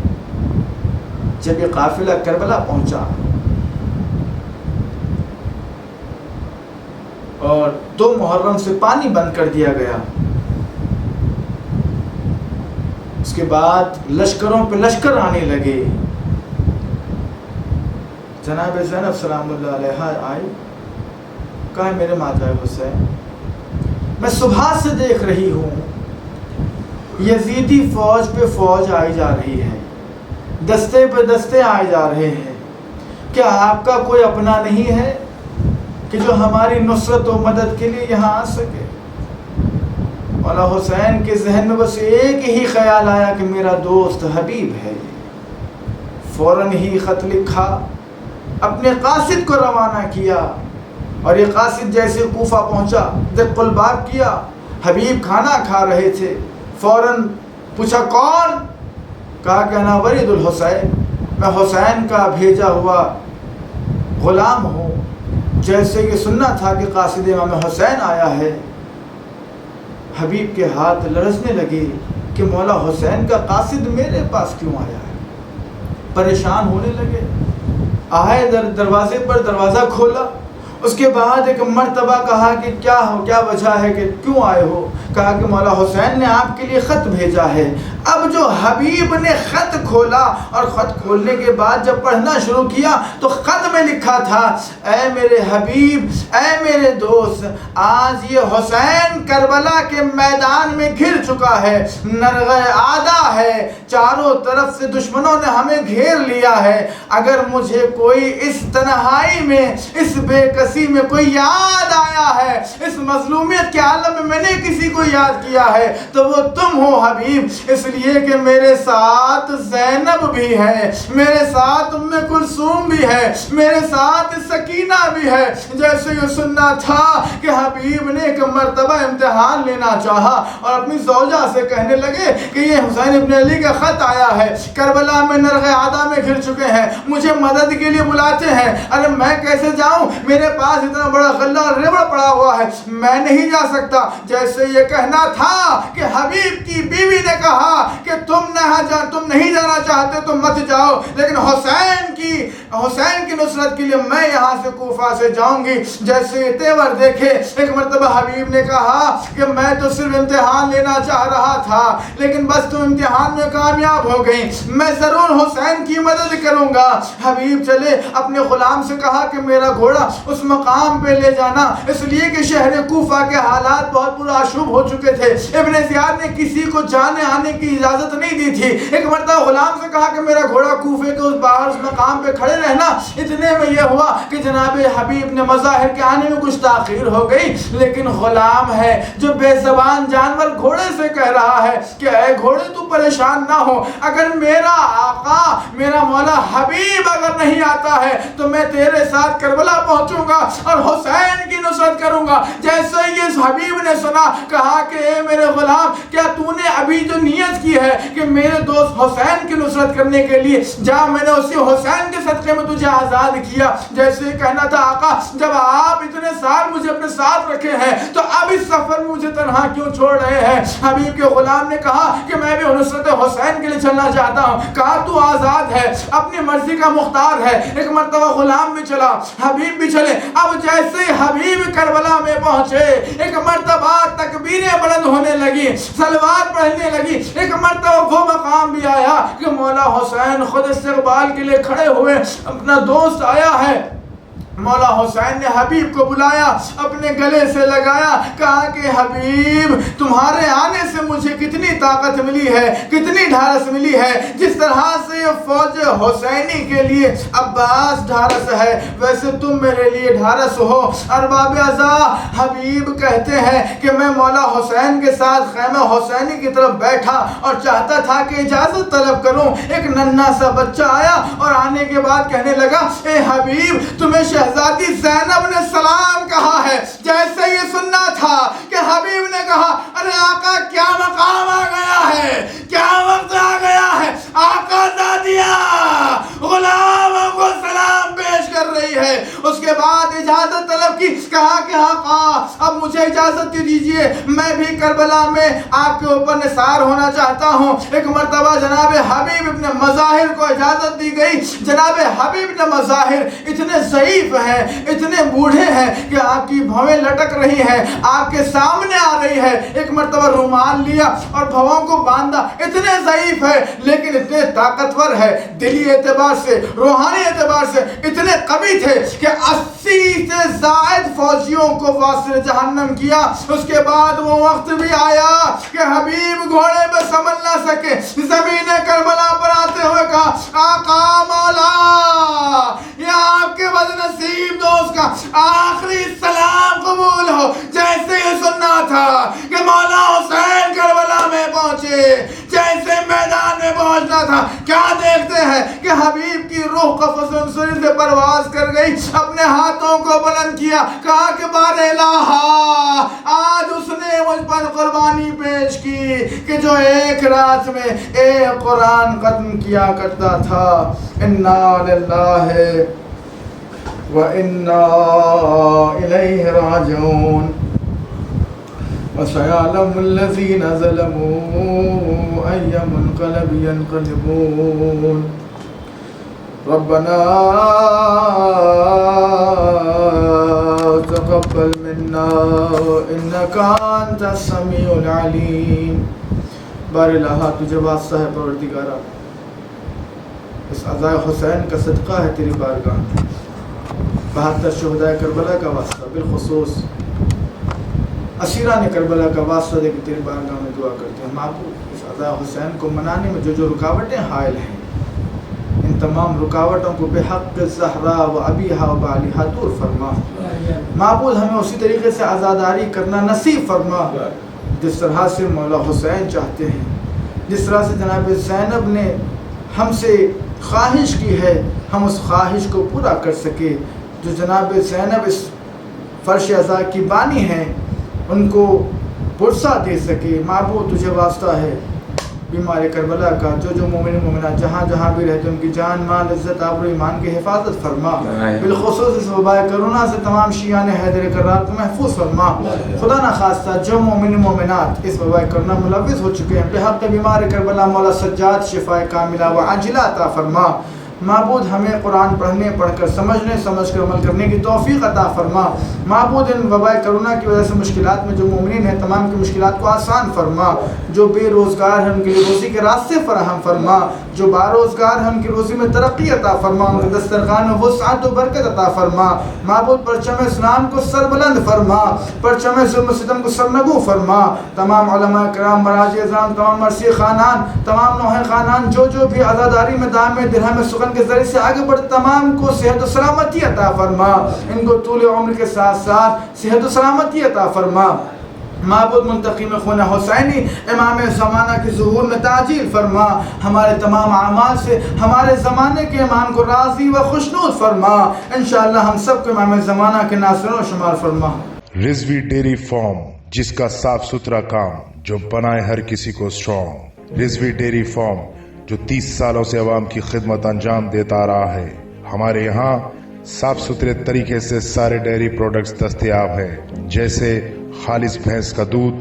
جب یہ قافلہ کربلا پہنچا اور 2 محرم سے پانی بند کر دیا گیا، اس کے بعد لشکروں پہ لشکر آنے لگے۔ جناب زینب سلام اللہ علیہا آئی، کہا میرے ماجد حسین میں صبح سے دیکھ رہی ہوں یزیدی فوج پہ فوج آئی جا رہی ہے، دستے پہ دستے آئے جا رہے ہیں، کیا آپ کا کوئی اپنا نہیں ہے کہ جو ہماری نصرت و مدد کے لیے یہاں آ سکے؟ مولا حسین کے ذہن میں بس ایک ہی خیال آیا کہ میرا دوست حبیب ہے۔ فوراً ہی خط لکھا، اپنے قاصد کو روانہ کیا، اور یہ قاصد جیسے کوفہ پہنچا، دق الباب کیا، حبیب کھانا کھا رہے تھے۔ فوراً پوچھا کون؟ کہا کہ انا ورید الحسین، میں حسین کا بھیجا ہوا غلام ہوں۔ جیسے یہ سننا تھا کہ قاصد امام حسین آیا ہے، حبیب کے ہاتھ لرزنے لگے کہ مولا حسین کا قاصد میرے پاس کیوں آیا ہے۔ پریشان ہونے لگے، آئے دروازے پر، دروازہ کھولا، اس کے بعد ایک مرتبہ کہا کہ کیا وجہ ہے کہ کیوں آئے ہو؟ کہا کہ مولا حسین نے آپ کے لیے خط بھیجا ہے، اب جو حبیب نے خط کھولا اور خط کھولنے کے بعد جب پڑھنا شروع کیا تو خط میں لکھا تھا اے میرے حبیب، اے میرے دوست، آج یہ حسین کربلا کے میدان میں گر چکا ہے، نرغہ آدھا ہے، چاروں طرف سے دشمنوں نے ہمیں گھیر لیا ہے، اگر مجھے کوئی اس تنہائی میں، اس بے کسی میں کوئی یاد آیا ہے، اس مظلومیت کے عالم میں نے کسی کو یاد کیا ہے تو وہ تم ہو حبیب، اس لیے کہ میرے ساتھ زینب بھی ہے، میرے ساتھ ام کلثوم بھی ہے، میرے ساتھ سکینہ بھی ہے۔ جیسے یہ سننا تھا کہ حبیب نے ایک مرتبہ امتحان لینا چاہا اور اپنی زوجہ سے کہنے لگے کہ یہ حسین ابن علی کا خط آیا ہے، کربلا میں نرغ عادہ میں گر چکے ہیں، مجھے مدد کے لیے بلاتے ہیں، ارے میں کیسے جاؤں، میرے پاس اتنا بڑا غلہ اور ریوڑ پڑا ہوا ہے، میں نہیں جا سکتا۔ جیسے یہ کہنا تھا کہ حبیب کی بیوی نے کہا کہ تم نہیں جانا چاہتے تو مت جاؤ، لیکن حسین کی نصرت کے لیے میں یہاں سے کوفہ سے جاؤں گی۔ جیسے یہ تیور دیکھے، ایک مرتبہ حبیب نے کہا کہ میں تو صرف امتحان لینا چاہ رہا تھا، لیکن بس تم امتحان میں کامیاب ہو گئی، میں ضرور حسین کی مدد کروں گا۔ حبیب چلے، اپنے غلام سے کہا کہ میرا گھوڑا اس مقام پہ لے جانا، اس لیے کہ شہر کوفہ کے حالات بہت پرآشوب ہو چکے تھے، ابن زیاد نے کسی کو جانے آنے کی اجازت نہیں دی تھی۔ ایک مرتبہ غلام سے کہا کہ میرا گھوڑا کوفے کے اس باہر اس مقام پہ کھڑے رہنا۔ اتنے میں یہ ہوا کہ جناب حبیب نے مظاہر کے آنے میں کچھ تاخیر ہو گئی، لیکن غلام ہے جو بے زبان جانور گھوڑے سے کہہ رہا ہے کہ اے گھوڑے تو پریشان نہ ہو، اگر میرا آقا میرا مولا حبیب اگر نہیں آتا ہے تو میں تیرے ساتھ کربلا پہنچوں گا اور حسین کی نصرت کروں گا۔ جیسے یہ حبیب نے سنا، کہا کہ اے میرے غلام، کیا تو نے ابھی جو نیت کی ہے کہ میرے دوست حسین کی نصرت کرنے کے لیے جا، میں نے اسی حسین کے صدقے میں تجھے آزاد کیا۔ جیسے کہنا تھا آقا جب آپ اتنے سال مجھے اپنے ساتھ رکھے ہیں تو اب اس سفر میں مجھے تنہا کیوں چھوڑ رہے ہیں؟ حبیب کے غلام نے کہا کہ میں بھی نصرت حسین کے لیے چلنا چاہتا ہوں۔ کہا تو آزاد ہے، اپنی مرضی کا مختار ہے۔ ایک مرتبہ غلام بھی چلا، حبیب بھی چلے۔ اب جیسے حبیب کربلا میں پہنچے، ایک مرتبہ تکبیریں بلند ہونے لگی، صلوات پڑھنے لگی۔ ایک مرتبہ وہ مقام بھی آیا کہ مولا حسین خود استقبال کے لیے کھڑے ہوئے، اپنا دوست آیا ہے۔ مولا حسین نے حبیب کو بلایا، اپنے گلے سے لگایا، کہا کہ حبیب تمہارے آنے سے مجھے کتنی طاقت ملی ہے، کتنی ڈھارس ملی ہے۔ جس طرح سے یہ فوج حسینی کے لیے عباس ڈھارس ہے، ویسے تم میرے لیے ڈھارس ہو۔ ارباب عزا، حبیب کہتے ہیں کہ میں مولا حسین کے ساتھ خیمہ حسینی کی طرف بیٹھا اور چاہتا تھا کہ اجازت طلب کروں۔ ایک ننھا سا بچہ آیا اور آنے کے بعد کہنے لگا اے حبیب تمہیں شہزادی زینب نے سلام کہا ہے۔ جیسے یہ سننا تھا کہ حبیب نے کہا ارے آقا کیا مقام آ گیا ہے، کیا وقت آ گیا ہے، آقا دادیا غلاموں کو سلام پیش کر رہی ہے۔ اس کے بعد اجازت طلب کی، کہا کہ آقا اب مجھے اجازت دیجیے، میں بھی کربلا میں آپ کے اوپر نثار ہونا چاہتا ہوں۔ ایک مرتبہ جناب حبیب ابن مظاہر کو اجازت دی گئی۔ جناب حبیب ابن مظاہر اتنے ضعیف ہیں، اتنے بوڑھے ہیں کہ آپ کی بھویں لٹک رہی ہیں، آپ کے سامنے آ رہی ہے۔ ایک مرتبہ رومال لیا اور بھووں کو باندھا۔ اتنے ضعیف ہے لیکن اتنے طاقتور ہے، دلی اعتبار سے، روحانی اعتبار سے اتنے قوی تھے کہ 80 سے زائد فوجیوں کو واصل جہنم کیا۔ اس کے بعد وہ وقت بھی آیا کہ حبیب گھوڑے پہ سنبھل نہ سکے، زمین کربلا پر آتے ہوئے کہا آقا مولا یہ آپ کے بد نصیب دوست کا آخری سلام قبول ہو۔ جیسے یہ سننا تھا کہ مولا حسین کربلا میں پہنچے، جیسے میدان میں پہنچنا تھا، کیا دیکھتے ہیں کہ حبیب کی روح قفس انصری سے پرواز کر گئی۔ اپنے ہاتھوں کو بلند کیا، کہا کہ بار الہ آج اس نے مجھ پر قربانی پیش کی کہ جو ایک رات میں ایک قرآن ختم کیا کرتا تھا۔ انا للہ وَإِنَّا إِلَيْهِ رَاجِعُونَ وَسَيَعْلَمُ الَّذِينَ ظَلَمُوا أَيَّ مُنقَلَبٍ يَنقَلِبُونَ رَبَّنَا تَقَبَّلْ مِنَّا إِنَّكَ أَنْتَ السَّمِيعُ الْعَلِيمُ بار الہا تجھے واسطہ ہے پروردگارا، اس عزائے حسین کا صدقہ ہے تیری بارگاہ میں، 72 شہدائے کربلا کا واسطہ، بالخصوص اسیران کربلا کا واسطہ دے کے تیری بارگاہ میں دعا کرتے ہیں معبود، اس عزائے حسین کو منانے میں جو جو رکاوٹیں حائل ہیں، ان تمام رکاوٹوں کو بحق الزہرا و ابیہا و بالیہا دور فرما معبود، ہمیں اسی طریقے سے عزاداری کرنا نصیب فرما جس طرح سے مولا حسین چاہتے ہیں، جس طرح سے جناب زینب نے ہم سے خواہش کی ہے ہم اس خواہش کو پورا کر سکے، جو جناب زینب اس فرش عزا کی بانی ہیں ان کو پرسہ دے سکے معبود، تجھے واسطہ ہے بیمار کربلا کا، جو جو مومن مومنات جہاں جہاں بھی رہتے ان کی جان مال عزت آبرو ایمان کی حفاظت فرما، بالخصوص اس وبا کرونا سے تمام شیعان حیدر کرار کو محفوظ فرما، خدا نخواستہ جو مومن مومنات اس وبا کرونا ملوث ہو چکے ہیں بحق بیمار کربلا مولا سجاد شفاء کاملہ و عاجلہ عطا فرما معبود، ہمیں قرآن پڑھنے پڑھ کر سمجھنے سمجھ کر عمل کرنے کی توفیق عطا فرما معبود، ان وبا کرونا کی وجہ سے مشکلات میں جو مومنین ہیں تمام کی مشکلات کو آسان فرما، جو بے روزگار ہیں ان کے لیے روزی کے راستے فراہم فرما، جو باروزگار ہیں ان کی روزی میں ترقی عطا فرما، ان کے دسترخوان میں وسعت و برکت عطا فرما معبود، پرچم اسلام کو سربلند فرما، پرچم ظلم و ستم کو سرنگو فرما، تمام علماء کرام مراجع اعظام تمام مرثی خانان تمام نوح خانان جو جو بھی عزاداری میں دام میں درہم سخن کے ذریعے سے آگے بڑھ تمام کو صحت و سلامتی عطا فرما، ان کو طول عمر کے ساتھ ساتھ صحت و سلامتی عطا فرما معبود، منتقم خون حسینی امام زمانہ کے ظہور میں تعجیل فرما، ہمارے تمام اعمال سے ہمارے زمانے کے امام کو راضی و خوشنود فرما، انشاءاللہ ہم سب کو امام زمانہ کے ناصروں شمار فرما۔ رضوی ڈیری فارم، جس کا صاف ستھرا کام جو بنائے ہر کسی کو اسٹرانگ، رضوی ڈیری فارم جو 30 سالوں سے عوام کی خدمت انجام دیتا رہا ہے، ہمارے یہاں صاف ستھرے طریقے سے سارے ڈیری پروڈکٹس دستیاب ہیں، جیسے خالص بھینس کا دودھ،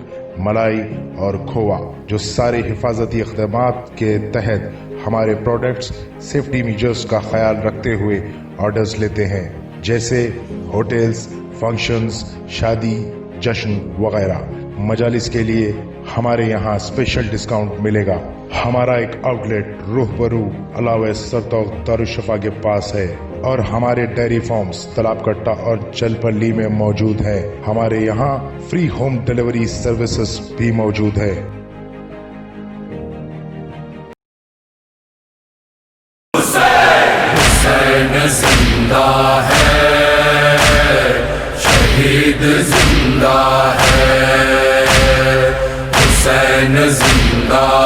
ملائی اور کھووا، جو سارے حفاظتی اقدامات کے تحت ہمارے پروڈکٹس سیفٹی میجرز کا خیال رکھتے ہوئے آرڈرز لیتے ہیں، جیسے ہوٹلز، فنکشنز، شادی، جشن وغیرہ مجالس کے لیے ہمارے یہاں اسپیشل ڈسکاؤنٹ ملے گا۔ ہمارا ایک آؤٹ لیٹ روح برو علاوہ سرتوق دارالشفا کے پاس ہے، اور ہمارے ڈیری فارمز تلاب کٹا اور چل پلی میں موجود ہے۔ ہمارے یہاں فری ہوم ڈیلیوری سروسز بھی موجود ہے۔ حسین زندہ ہے، شہید زندہ ہے، حسین زندہ